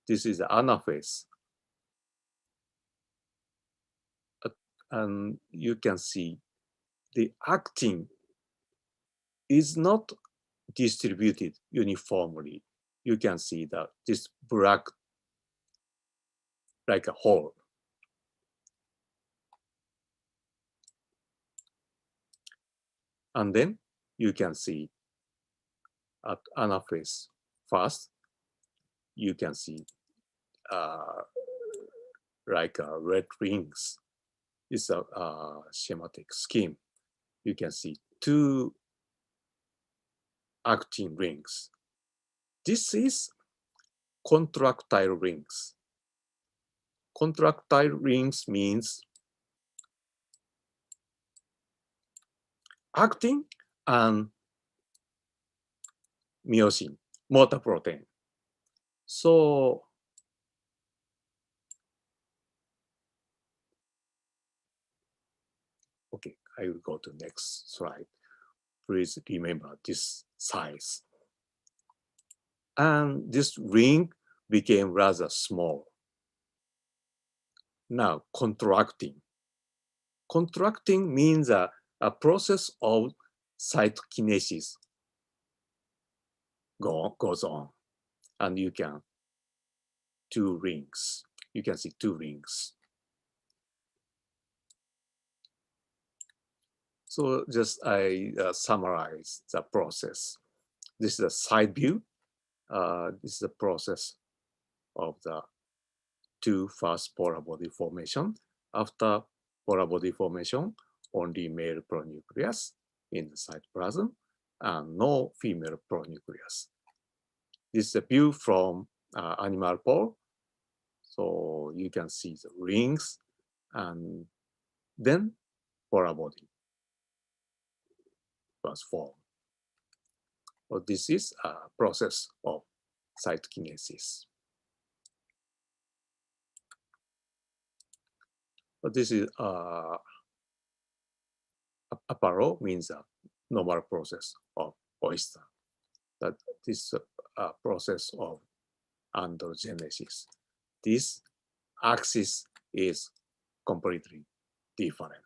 this is the anaphase. And you can see the actin is not distributed uniformly. You can see that this black, like a hole. And then you can see at anaphase first, you can see like red rings. It's a schematic scheme. You can see two actin rings. This is contractile rings. Contractile rings means actin and myosin, motor protein. So okay, I will go to next slide. Please remember this size. And this ring became rather small. Now, contracting. Contracting means a process of cytokinesis goes on. And you can two rings. You can see two rings. So just I summarize the process. This is a side view. This is the process of the two first polar body formation. After polar body formation, only male pronucleus in the cytoplasm and no female pronucleus. This is a view from animal pole. So you can see the rings and then polar body was formed. So this is a process of cytokinesis. But this is aparo means a normal process of oyster. That this process of androgenesis. This axis is completely different.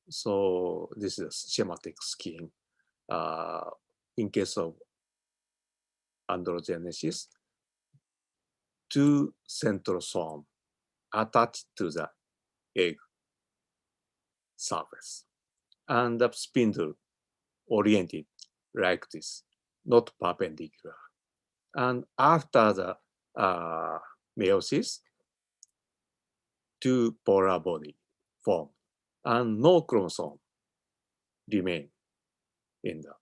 So this is a schematic scheme. In case of androgenesis, two centrosome attached to the egg surface and the spindle oriented like this, not perpendicular. And after the meiosis, two polar body form, and no chromosome remain in the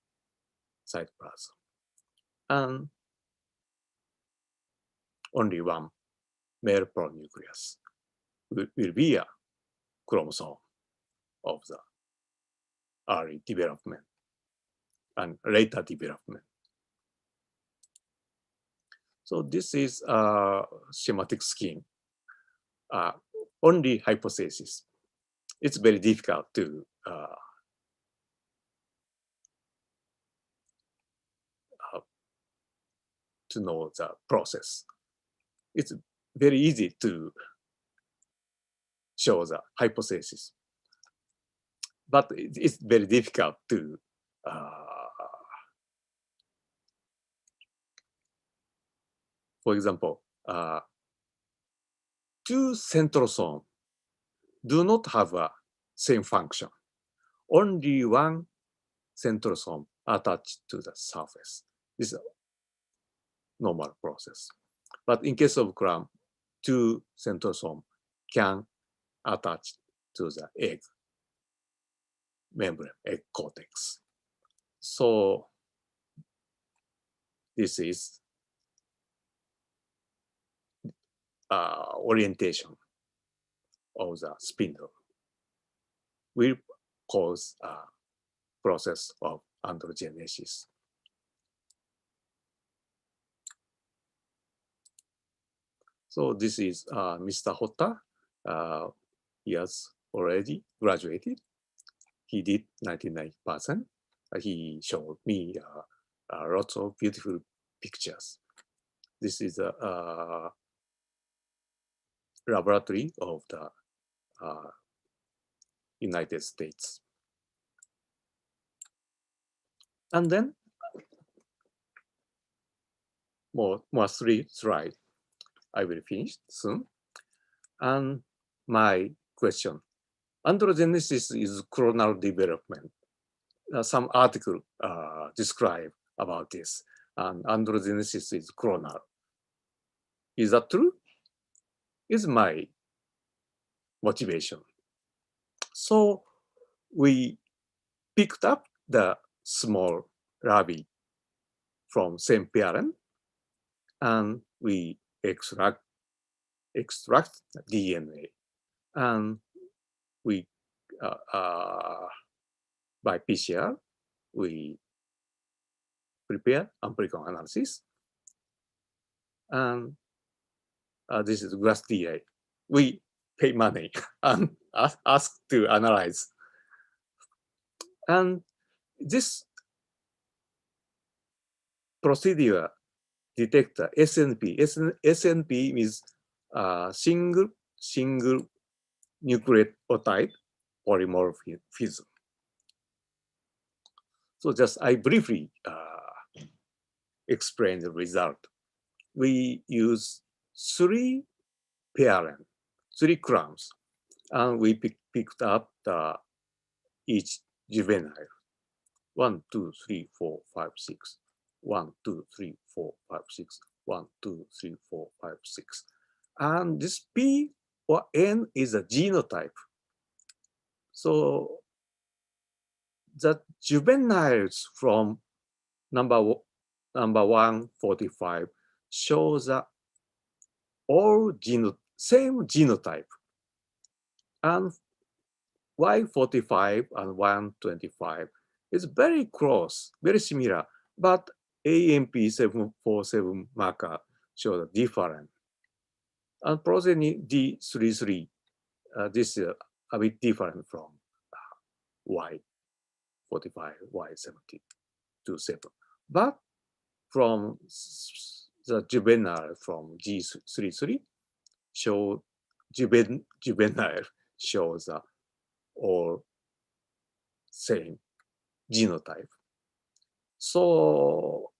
cytoplasm. And only one male pronucleus will be a chromosome of the early development and later development. So this is a schematic scheme. Only hypothesis. It's very difficult to know the process. It's very easy to show the hypothesis, but it's very difficult to for example, two centrosome do not have a same function. Only one centrosome attached to the surface. This is a normal process. But in case of clam, two centrosome can attach to the egg membrane, egg cortex. So this is orientation of the spindle will cause a process of androgenesis. So this is Mr. Hotta. He has already graduated. He did 99%. He showed me lots of beautiful pictures. This is a laboratory of the United States. And then more 3 slides. I will finish soon. And my question, androgenesis is clonal development. Some article describe about this, and androgenesis is clonal. Is that true? Is my motivation. So we picked up the small rabbit from same parent, and we extract DNA, and we by PCR we prepare amplicon analysis, and this is GRASS DA. We pay money and ask to analyze, and this procedure detect SNP. SNP means single nucleotide polymorphism. So just I briefly explain the result. We use 3 parent, 3 crowns, and we picked up each juvenile. 1, 2, 3, 4, 5, 6. 1, 2, 3, 4, 5, 6. 1, 2, 3, 4, 5, 6. And this P or N is a genotype. So the juveniles from number 145 shows all same genotype. And Y45 and 125 is very close, very similar, but AMP747 marker shows different. And progeny D33, this is a bit different from Y45, Y727. But from the juvenile from G33, juvenile shows all same genotype. So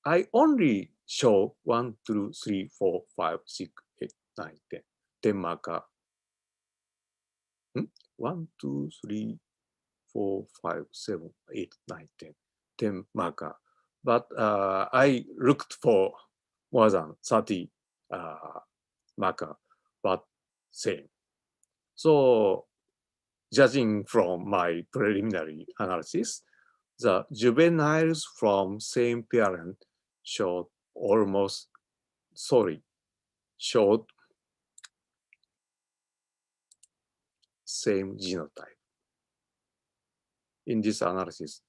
I only show 1, 2, 3, 4, 5, 6, 8, 9, 10. 10 marker. 1, 2, 3, 4, 5, 7, 8, 9, 10. 10 marker. But I looked for more than 30 marker, but same. So judging from my preliminary analysis, the juveniles from same parent showed showed same genotype. In this analysis,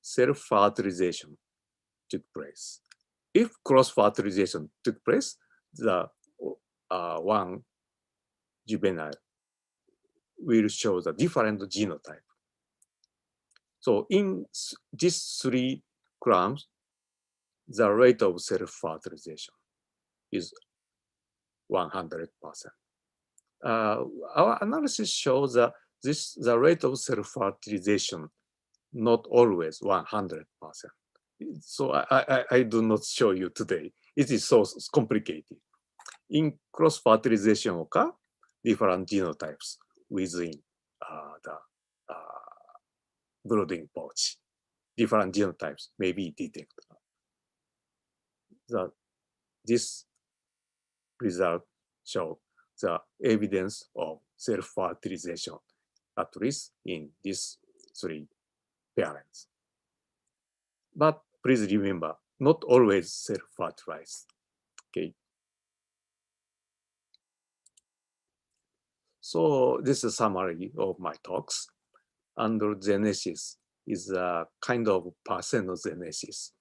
self-fertilization took place. If cross-fertilization took place, the one juvenile will show the different genotype. So in these 3 columns, the rate of self-fertilization is 100%. Our analysis shows that the rate of self-fertilization not always 100%. So I do not show you today. It is so complicated. In cross-fertilization occur different genotypes within the brooding pouch. Different genotypes may be detected. This result show the evidence of self-fertilization, at least in these 3 parents. But please remember, not always self-fertilized. Okay. So this is a summary of my talks. Androgenesis is a kind of parthenogenesis,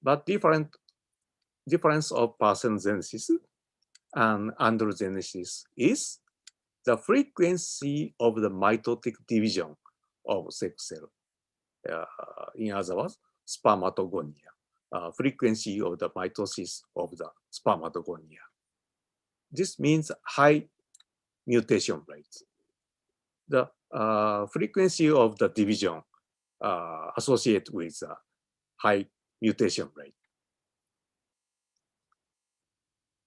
but difference of parthenogenesis and androgenesis is the frequency of the mitotic division of sex cell. In other words, spermatogonia. Frequency of the mitosis of the spermatogonia. This means high mutation rate. The frequency of the division associated with high mutation rate.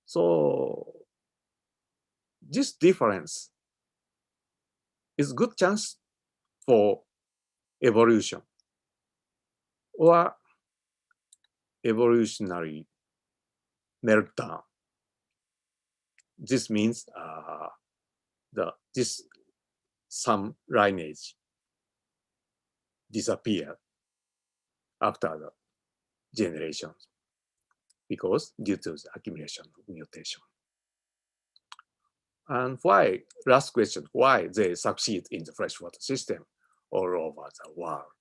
So this difference is good chance for evolution or evolutionary meltdown. This means some lineage disappear after the generations because due to the accumulation of mutation. And why, last question, why they succeed in the freshwater system all over the world?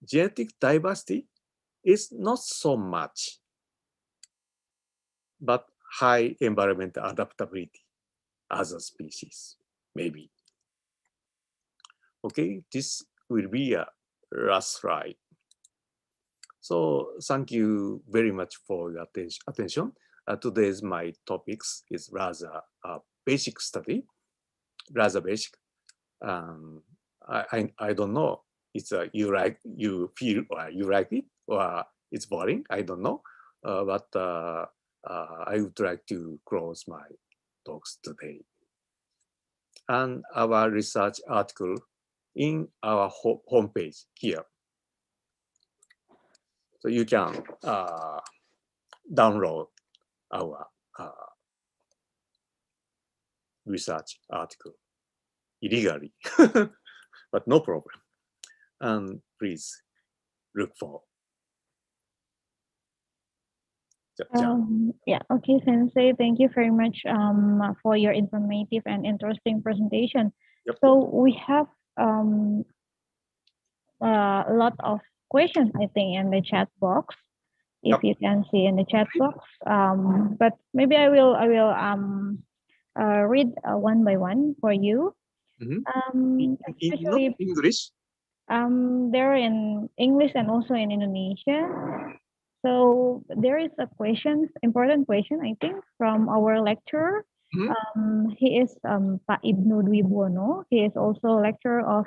Genetic diversity is not so much, but high environmental adaptability as a species, maybe. Okay, this will be a last slide. So thank you very much for your attention. Today's my topics is rather a basic study, rather basic. I don't know. It's you feel or you like it or it's boring. I don't know. But I would like to close my talks today. And our research article in our homepage here. So you can download our research article illegally, but no problem. And please look for. Yeah, okay, Sensei, thank you very much for your informative and interesting presentation. Yep. So we have a lot of questions, I think, in the chat box. If Yep. you can see in the chat box, but maybe I will read one by one for you. Especially English. they're in English and also in Indonesia. So there is a important question, I think, from our lecturer. He is Pak Ibnu Dwi Buwono. He is also lecturer of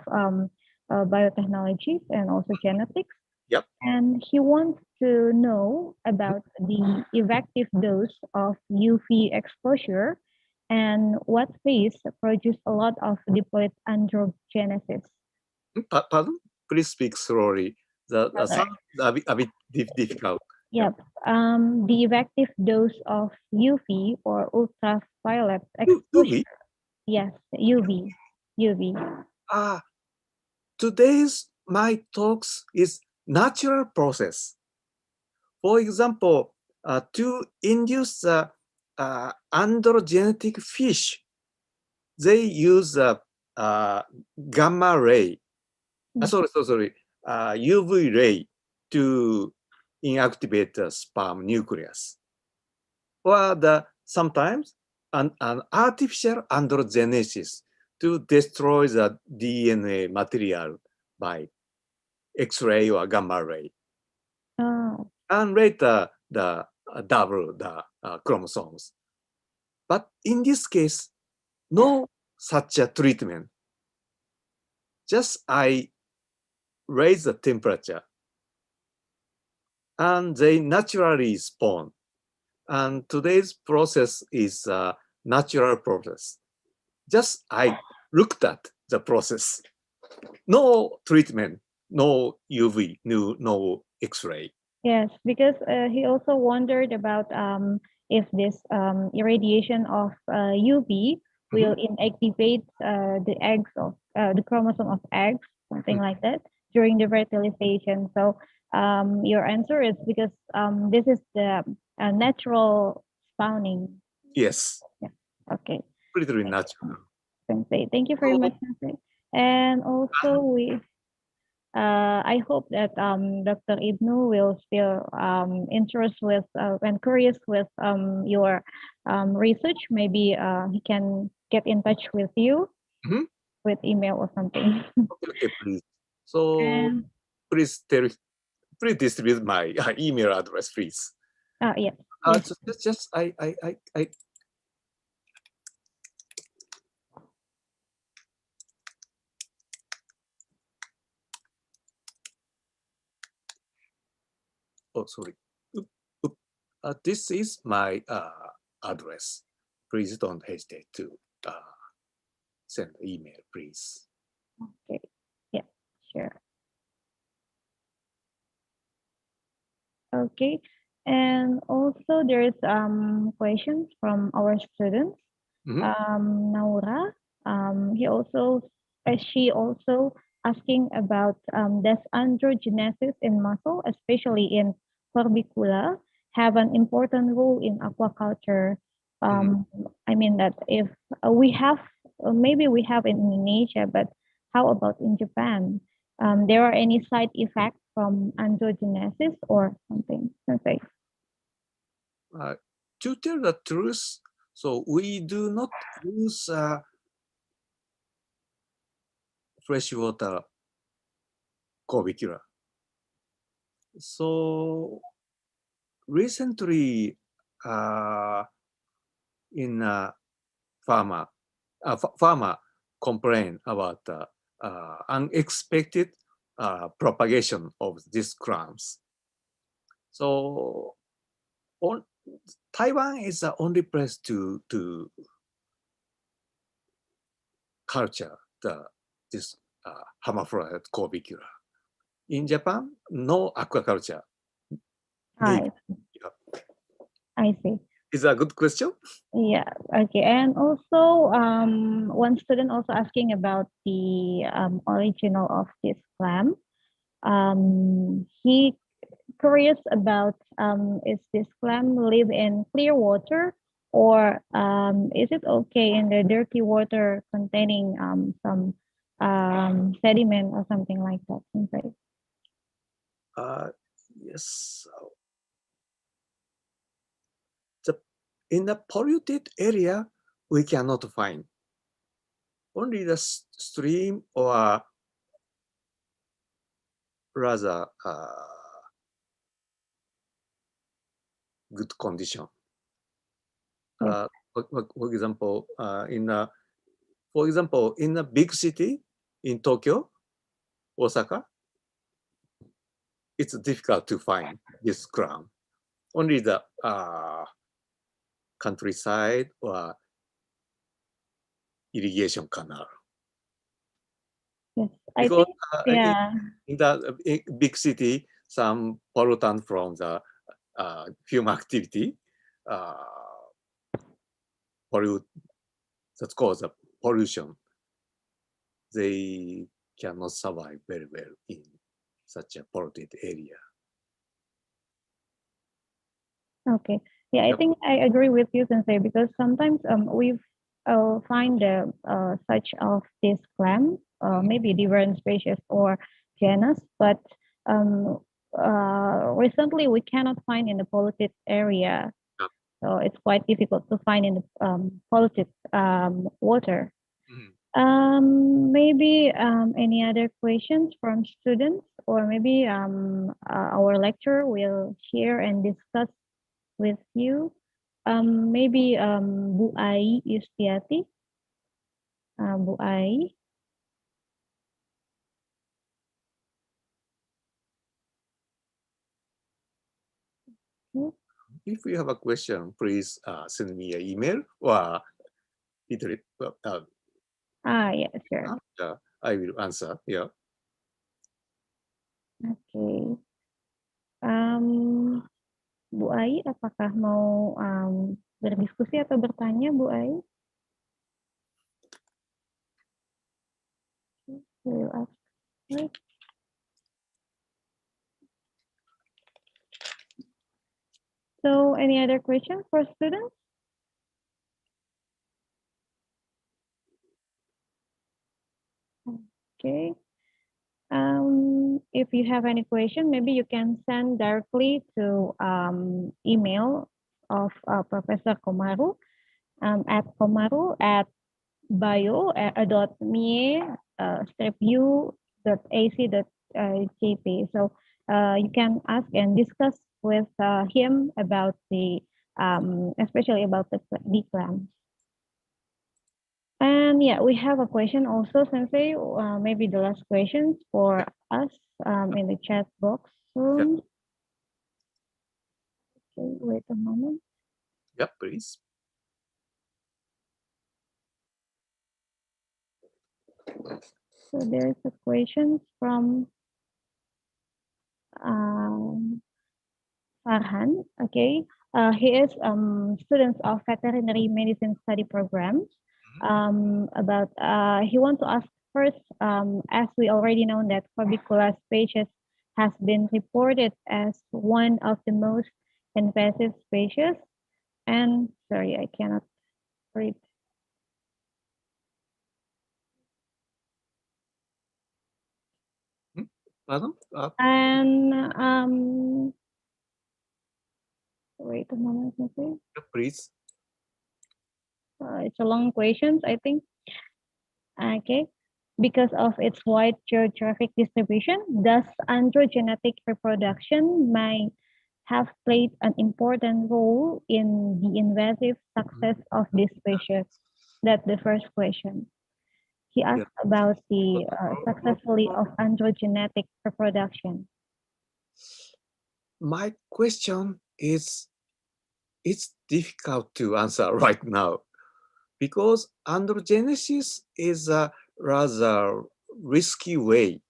biotechnologies and also genetics. Yep. And he wants to know about the effective dose of UV exposure and what phase produce a lot of diploid androgenesis. Pardon? please speak slowly. The Alright. sound a bit difficult. Yep. The effective dose of UV or ultraviolet UV? exposure. Yes, UV. UV. Today's my talks is natural process. For example, to induce androgenetic fish, they use gamma ray. Sorry, UV ray to inactivate the sperm nucleus. Or sometimes an artificial androgenesis to destroy the DNA material by X-ray or gamma ray. Oh. And later the double the chromosomes. But in this case, no such a treatment. Just I raise the temperature and they naturally spawn. And today's process is a natural process. Just I looked at the process. No treatment, no UV, no X-ray. Yes, because he also wondered about if this irradiation of UV will inactivate the eggs of the chromosome of eggs, something like that, during the fertilization. So your answer is because this is the natural spawning. Yes. Yeah. Okay. Pretty natural. Sensei. Thank you very much, Sensei. And also we I hope that Dr. Ibnu will still interest with and curious with your research. Maybe he can get in touch with you with email or something. Okay, please. So And please distribute my email address, please. yes. Just I oh sorry. This is my address. Please don't hesitate to send email, please. Okay. Yeah, sure. Okay. And also there's questions from our students. Naura, she also asking about does androgenesis in muscle, especially in corbicula, have an important role in aquaculture? I mean that if we have, maybe we have in Indonesia, but how about in Japan? There are any side effects from androgenesis or something? Okay. To tell the truth, so we do not use freshwater corbicula. So recently, in farmer complain about unexpected propagation of these clams. So Taiwan is the only place to culture this hermaphrodite corbicula. In Japan, no aquaculture. I see. Is that a good question? Yeah, okay. And also, one student also asking about the original of this clam. He curious about is this clam live in clear water or is it okay in the dirty water containing some sediment or something like that? Yes. In the polluted area, we cannot find. Only the stream or rather good condition. For example, in a big city in Tokyo, Osaka, it's difficult to find this clam. Only the countryside or irrigation canal. Yes, I Because think, yeah. in the big city, some pollutant from the human activity pollute, that cause the pollution. They cannot survive very well in such a polluted area. Okay. Yeah, I Yep. think I agree with you, Sensei, because sometimes we find such of this clam, maybe different species or genus, but um, recently we cannot find in the polluted area. Yep. So it's quite difficult to find in the polluted water. Maybe any other questions from students, or maybe our lecturer will share and discuss with you. Maybe Bu Ai Yustiati. Bu Ai. If you have a question, please send me an email or Yeah, sure. I will answer. Yeah. Okay. Bu Ai, apakah mau berdiskusi atau bertanya, Bu Ai? Will ask her. So, any other questions for students? Okay. If you have any question, maybe you can send directly to email of Professor Komaru at bio.mie-u.ac.jp. So you can ask and discuss with him about the, especially about the clamps. And yeah, we have a question also, Sensei, maybe the last questions for us in the chat box soon. Okay, wait a moment. Yeah, please. So there's a question from Farhan. Okay, he is students of veterinary medicine study programs. About he wants to ask first, as we already know that Corbicula species has been reported as one of the most invasive species. And sorry, I cannot read. Pardon? And wait a moment, okay. Please. It's a long question, I think. Okay. Because of its wide geographic distribution, thus androgenetic reproduction might have played an important role in the invasive success of this species. That's the first question. He asked about the successfully of androgenetic reproduction. My question is, it's difficult to answer right now because androgenesis is a rather risky way.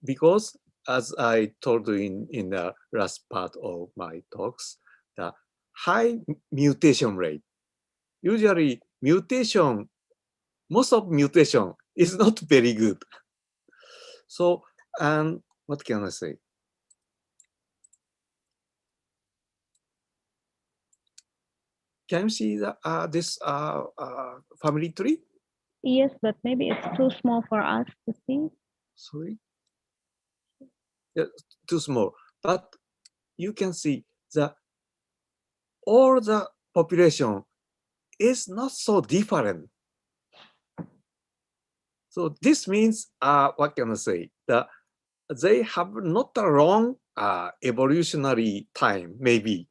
Because as I told you in the last part of my talks, the high mutation rate, usually mutation, most of mutation is not very good. So, and what can I say? Can you see the, this family tree? Yes, but maybe it's too small for us to see. Sorry? Yeah, too small. But you can see that all the population is not so different. So this means, what can I say? They have not a long evolutionary time, maybe.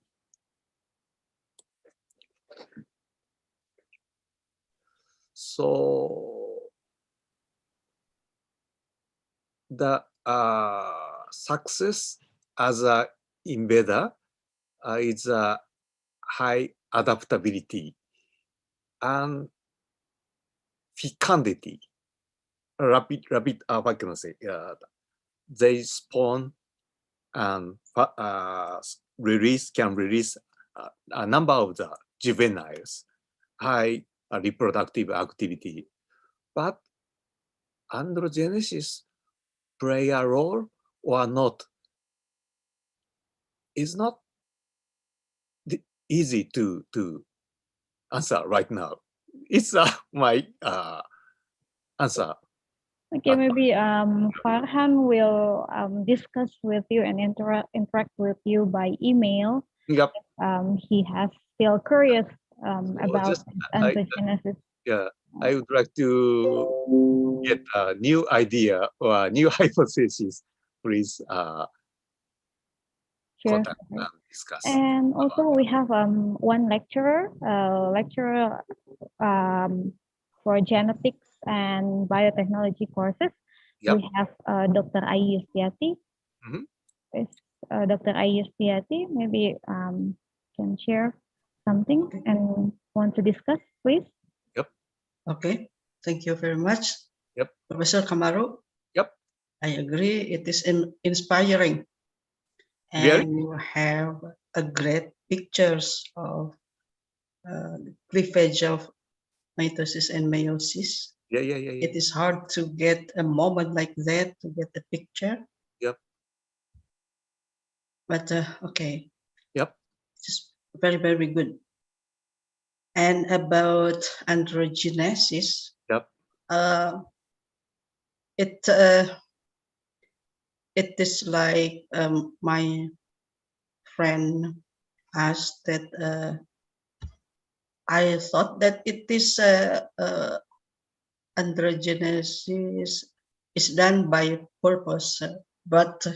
So the success as a invader is a high adaptability and fecundity. what can I say? They spawn and can release a number of the juveniles, high reproductive activity. But androgenesis play a role or not is not easy to answer right now. It's my answer. Okay, maybe Farhan will discuss with you and interact with you by email. Yep. He has still curious about Just, androgenesis. Yeah, I would like to get a new idea or a new hypothesis. Please Sure. contact and discuss. And also we have one lecturer for genetics and biotechnology courses. Yep. We have Dr. Ayu Yustiati. Mhm. Is Dr. Ayu Yustiati maybe can share something and want to discuss, please? Okay, thank you very much. Yep. Professor Komaru. Yep. I agree. It is inspiring, Really? and you have a great pictures of cleavage of mitosis and meiosis. Yeah. It is hard to get a moment like that to get the picture. Yep. But okay. Yep. It's very, very good. And about androgenesis. Yep. It is like my friend asked that I thought that it is androgenesis is done by purpose, but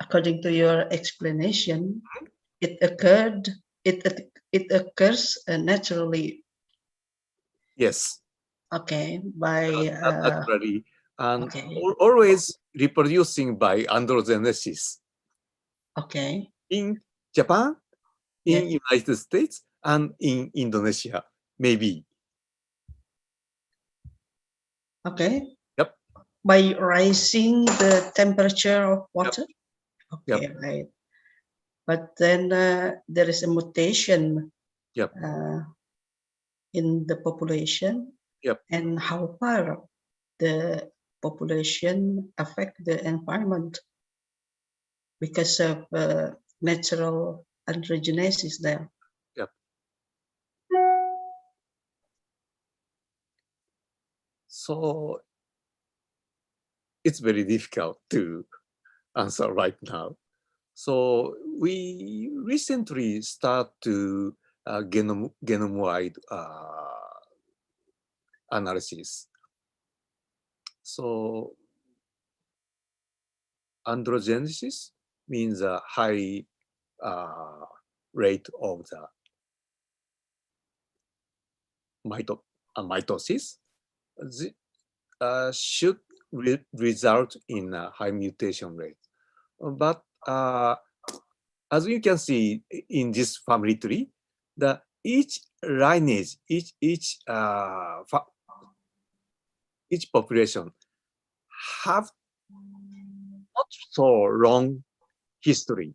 according to your explanation, it occurs naturally. Yes. Okay, by Naturally, and okay. always reproducing by androgenesis. Okay. In Japan, in United States, and in Indonesia, maybe. Okay. Yep. By rising the temperature of water. Yep. Okay, right. But then there is a mutation. Yep. In the population. Yep. And how far the population affect the environment because of natural androgenesis there. Yep. So it's very difficult to answer right now. So we recently start to genome-wide analysis. So androgenesis means a high rate of the mitosis should result in a high mutation rate. But as you can see in this family tree, each lineage, each population have not so long history.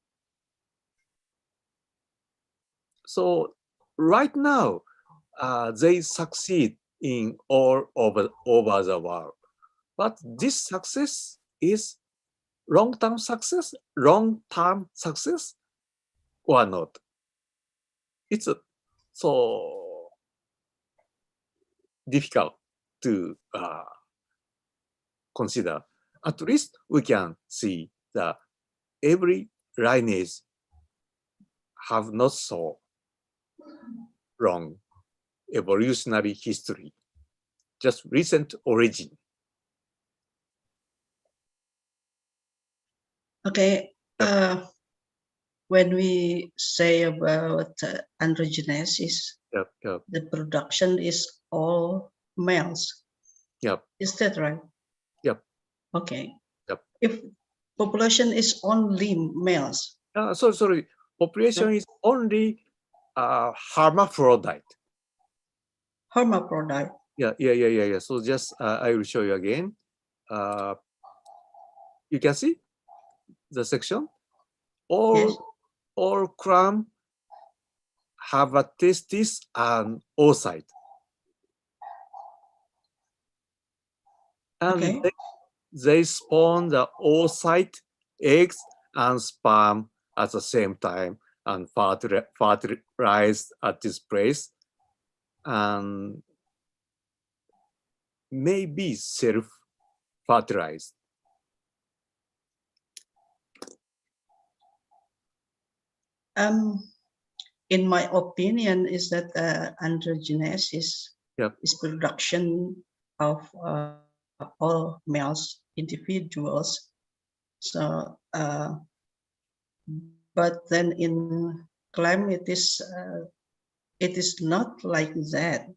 So right now, they succeed in all over the world. But this success is long-term success or not? It's so difficult to consider. At least we can see that every lineage have not so long evolutionary history, just recent origin. Okay. When we say about androgenesis, Yep. the production is all males. Yep. Is that right? Yep. Okay. Yep. If population is only males. Sorry. Population is only hermaphrodite. Hermaphrodite. Yeah. So just I will show you again. You can see the section. Yes. All clam have a testis and oocyte. And Okay. they spawn the oocyte, eggs, and sperm at the same time and fertilize at this place, and maybe self-fertilized. In my opinion, is that androgenesis Yep. is production of all males individuals. So, but then in climb it is not like that.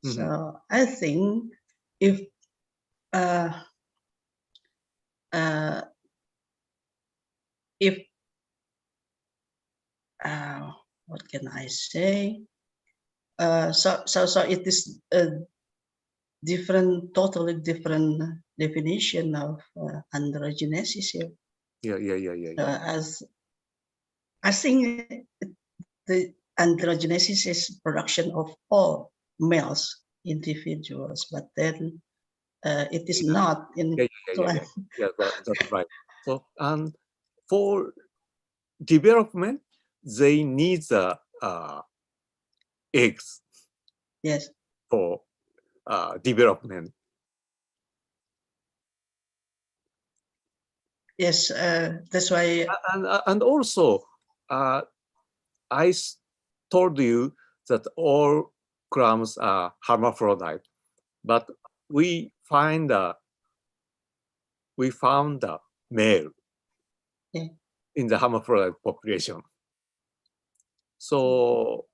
So I think if if what can I say? So it is a totally different definition of androgenesis here. Yeah. As I think the androgenesis is production of all males individuals, but then it is not in climb. Yeah, that's right. So, and for development, they need the eggs Yes. for development. Yes, that's why. And also, I told you that all clams are hermaphrodite, but we found a male in the hermaphrodite population. So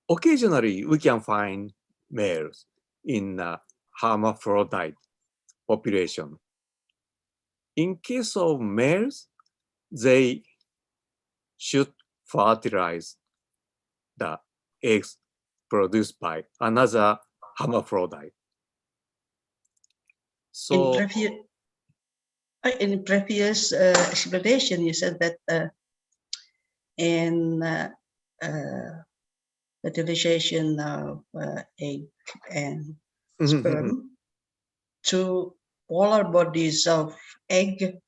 occasionally we can find males in the hermaphrodite population. In case of males, they should fertilize the eggs produced by another hermaphrodite. So in previous explanation, you said that in fertilization of egg and sperm, two polar bodies of egg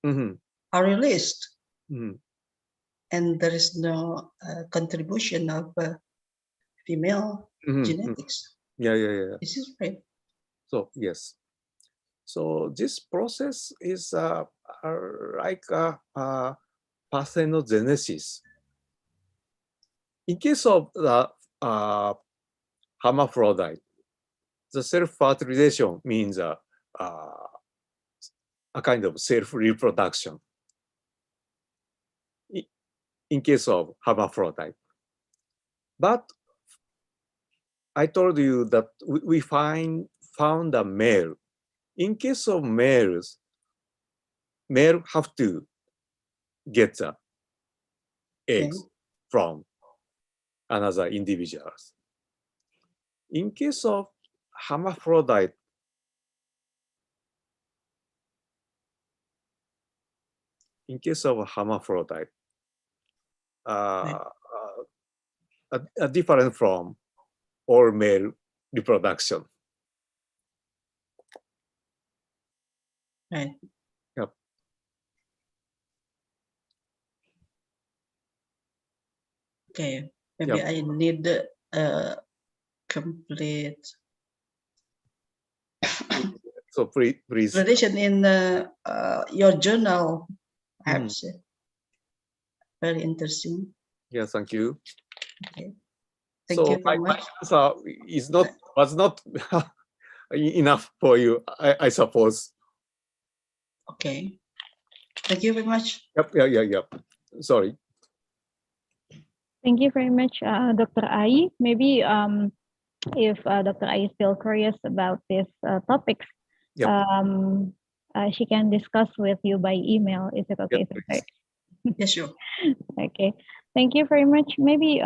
are released, and there is no contribution of female genetics. Yeah. This is right. So yes. So this process is like parthenogenesis. In case of the hermaphrodite, the self-fertilization means a kind of self-reproduction. In case of hermaphrodite, but I told you that we found a male. In case of males, male have to get the eggs from another individuals. In case of hermaphrodite, different from all male reproduction. Right. Yep. Okay. Maybe I need complete. So please. Explanation in your journal, I have to say. Very interesting. Yeah, thank you. Okay. Thank you very much. My answer was not enough for you, I suppose. Okay. Thank you very much. Yep. Sorry. Thank you very much, Dr. Ai. Maybe if Dr. Ai is still curious about these topics, she can discuss with you by email. Is it okay? Yes, sure. Okay. Thank you very much. Maybe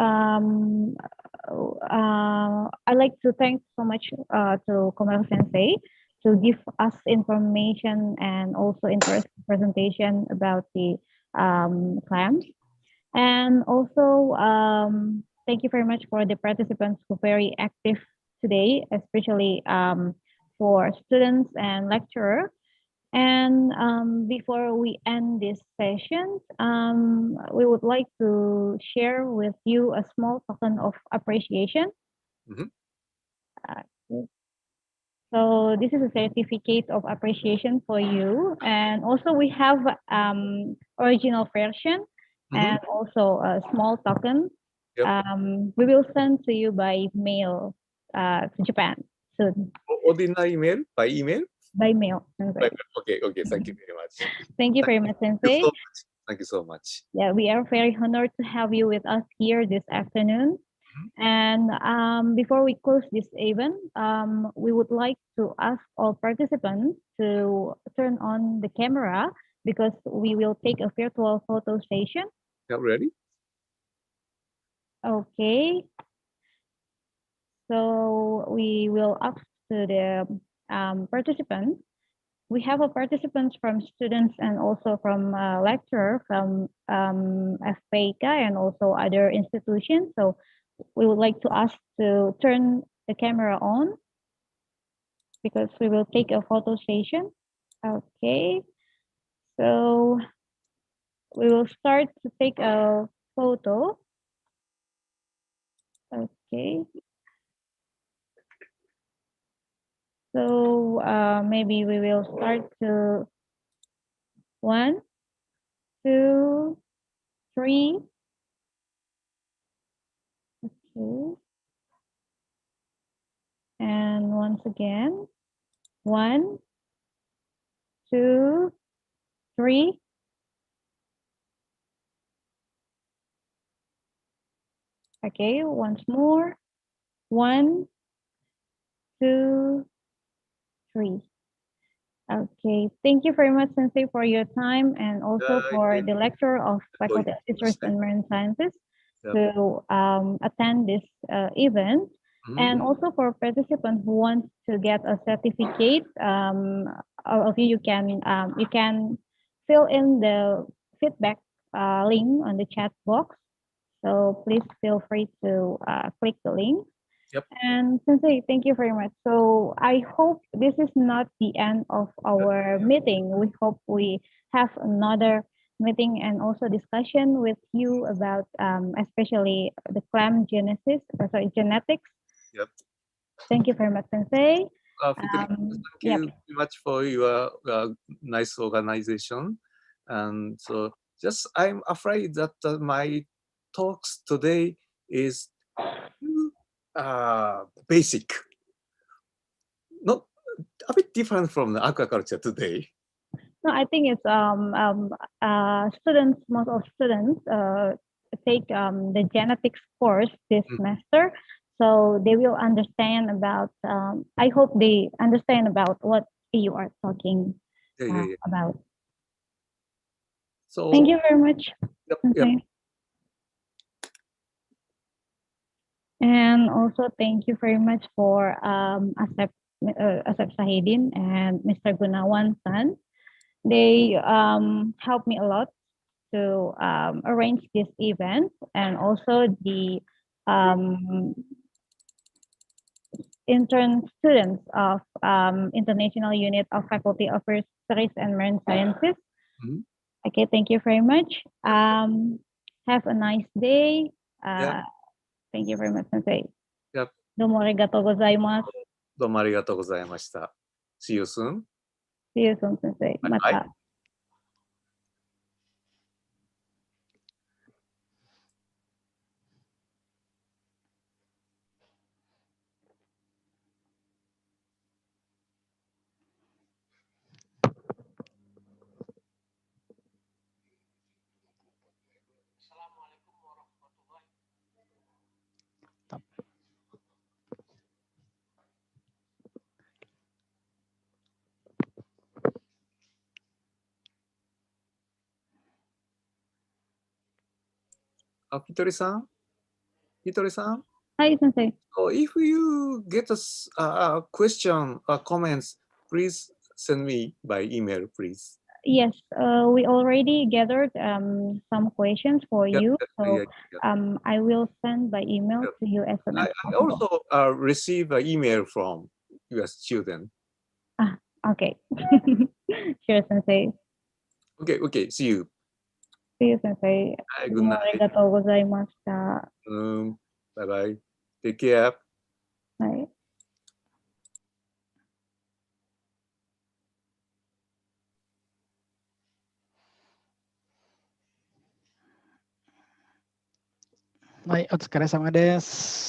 I'd like to thank so much to Komaru Sensei to give us information and also interesting presentation about the clams. And also, thank you very much for the participants who are very active today, especially for students and lecturer. And before we end this session, we would like to share with you a small token of appreciation. Mhm. So this is a certificate of appreciation for you. And also we have original version and also a small token. Yep. We will send to you by mail to Japan soon, Ordinary email by email. by mail. Sensei. Okay, okay. Thank you very much. Thank you very much, Thank you Sensei. so much. Thank you so much. Yeah, we are very honored to have you with us here this afternoon. And before we close this event, we would like to ask all participants to turn on the camera because we will take a virtual photo session. Yeah, ready? Okay. So we will ask to the participants. We have a participants from students and also from lecturer from FPIK and also other institutions. So we would like to ask to turn the camera on because we will take a photo session. Okay, so we will start to take a photo. Okay. So maybe we will start to 1, 2, 3. Okay. And once again, 1, 2, 3. Okay, once more. 1, 2, 3. Okay, thank you very much, Sensei, for your time and also for the lecture of Faculty of Physics and Marine Sciences to attend this event. And also for participants who want to get a certificate, all of you can fill in the feedback link on the chat box. So please feel free to click the link. Yep. And Sensei, thank you very much. So I hope this is not the end of our meeting. We hope we have another meeting and also discussion with you about especially the clam genetics. Yep. Thank you very much, Sensei. Fitri, thank you very much for your nice organization. And so just I'm afraid that my talks today is basic, not a bit different from the aquaculture today. No, I think it's students, most of students take the genetics course this semester, so they will understand about. I hope they understand about what you are talking about. So thank you very much. Yep. And also thank you very much for Asep Sahidin and Mr. Gunawan San. They helped me a lot to arrange this event, and also the intern students of International Unit of Faculty of Fisheries and Marine Sciences. Okay, thank you very much. Have a nice day. Thank you very much, Sensei. Yep. どうもありがとうございます。どうもありがとうございました。See you soon. See you soon, Sensei. また。ひとりさん Hi, Sensei. So if you get a question or comments, please send me by email, please. Yes, we already gathered some questions for Yeah, you. yeah, So yeah. I will send by email Yeah. to you as soon as I possible. also receive an email from your student. Okay. Sure, Sensei. Okay, see you. See you, Sensei. Bye, good night. Arigatou gozaimashita. Bye bye. Take care. Bye. Baik, お疲れ様です。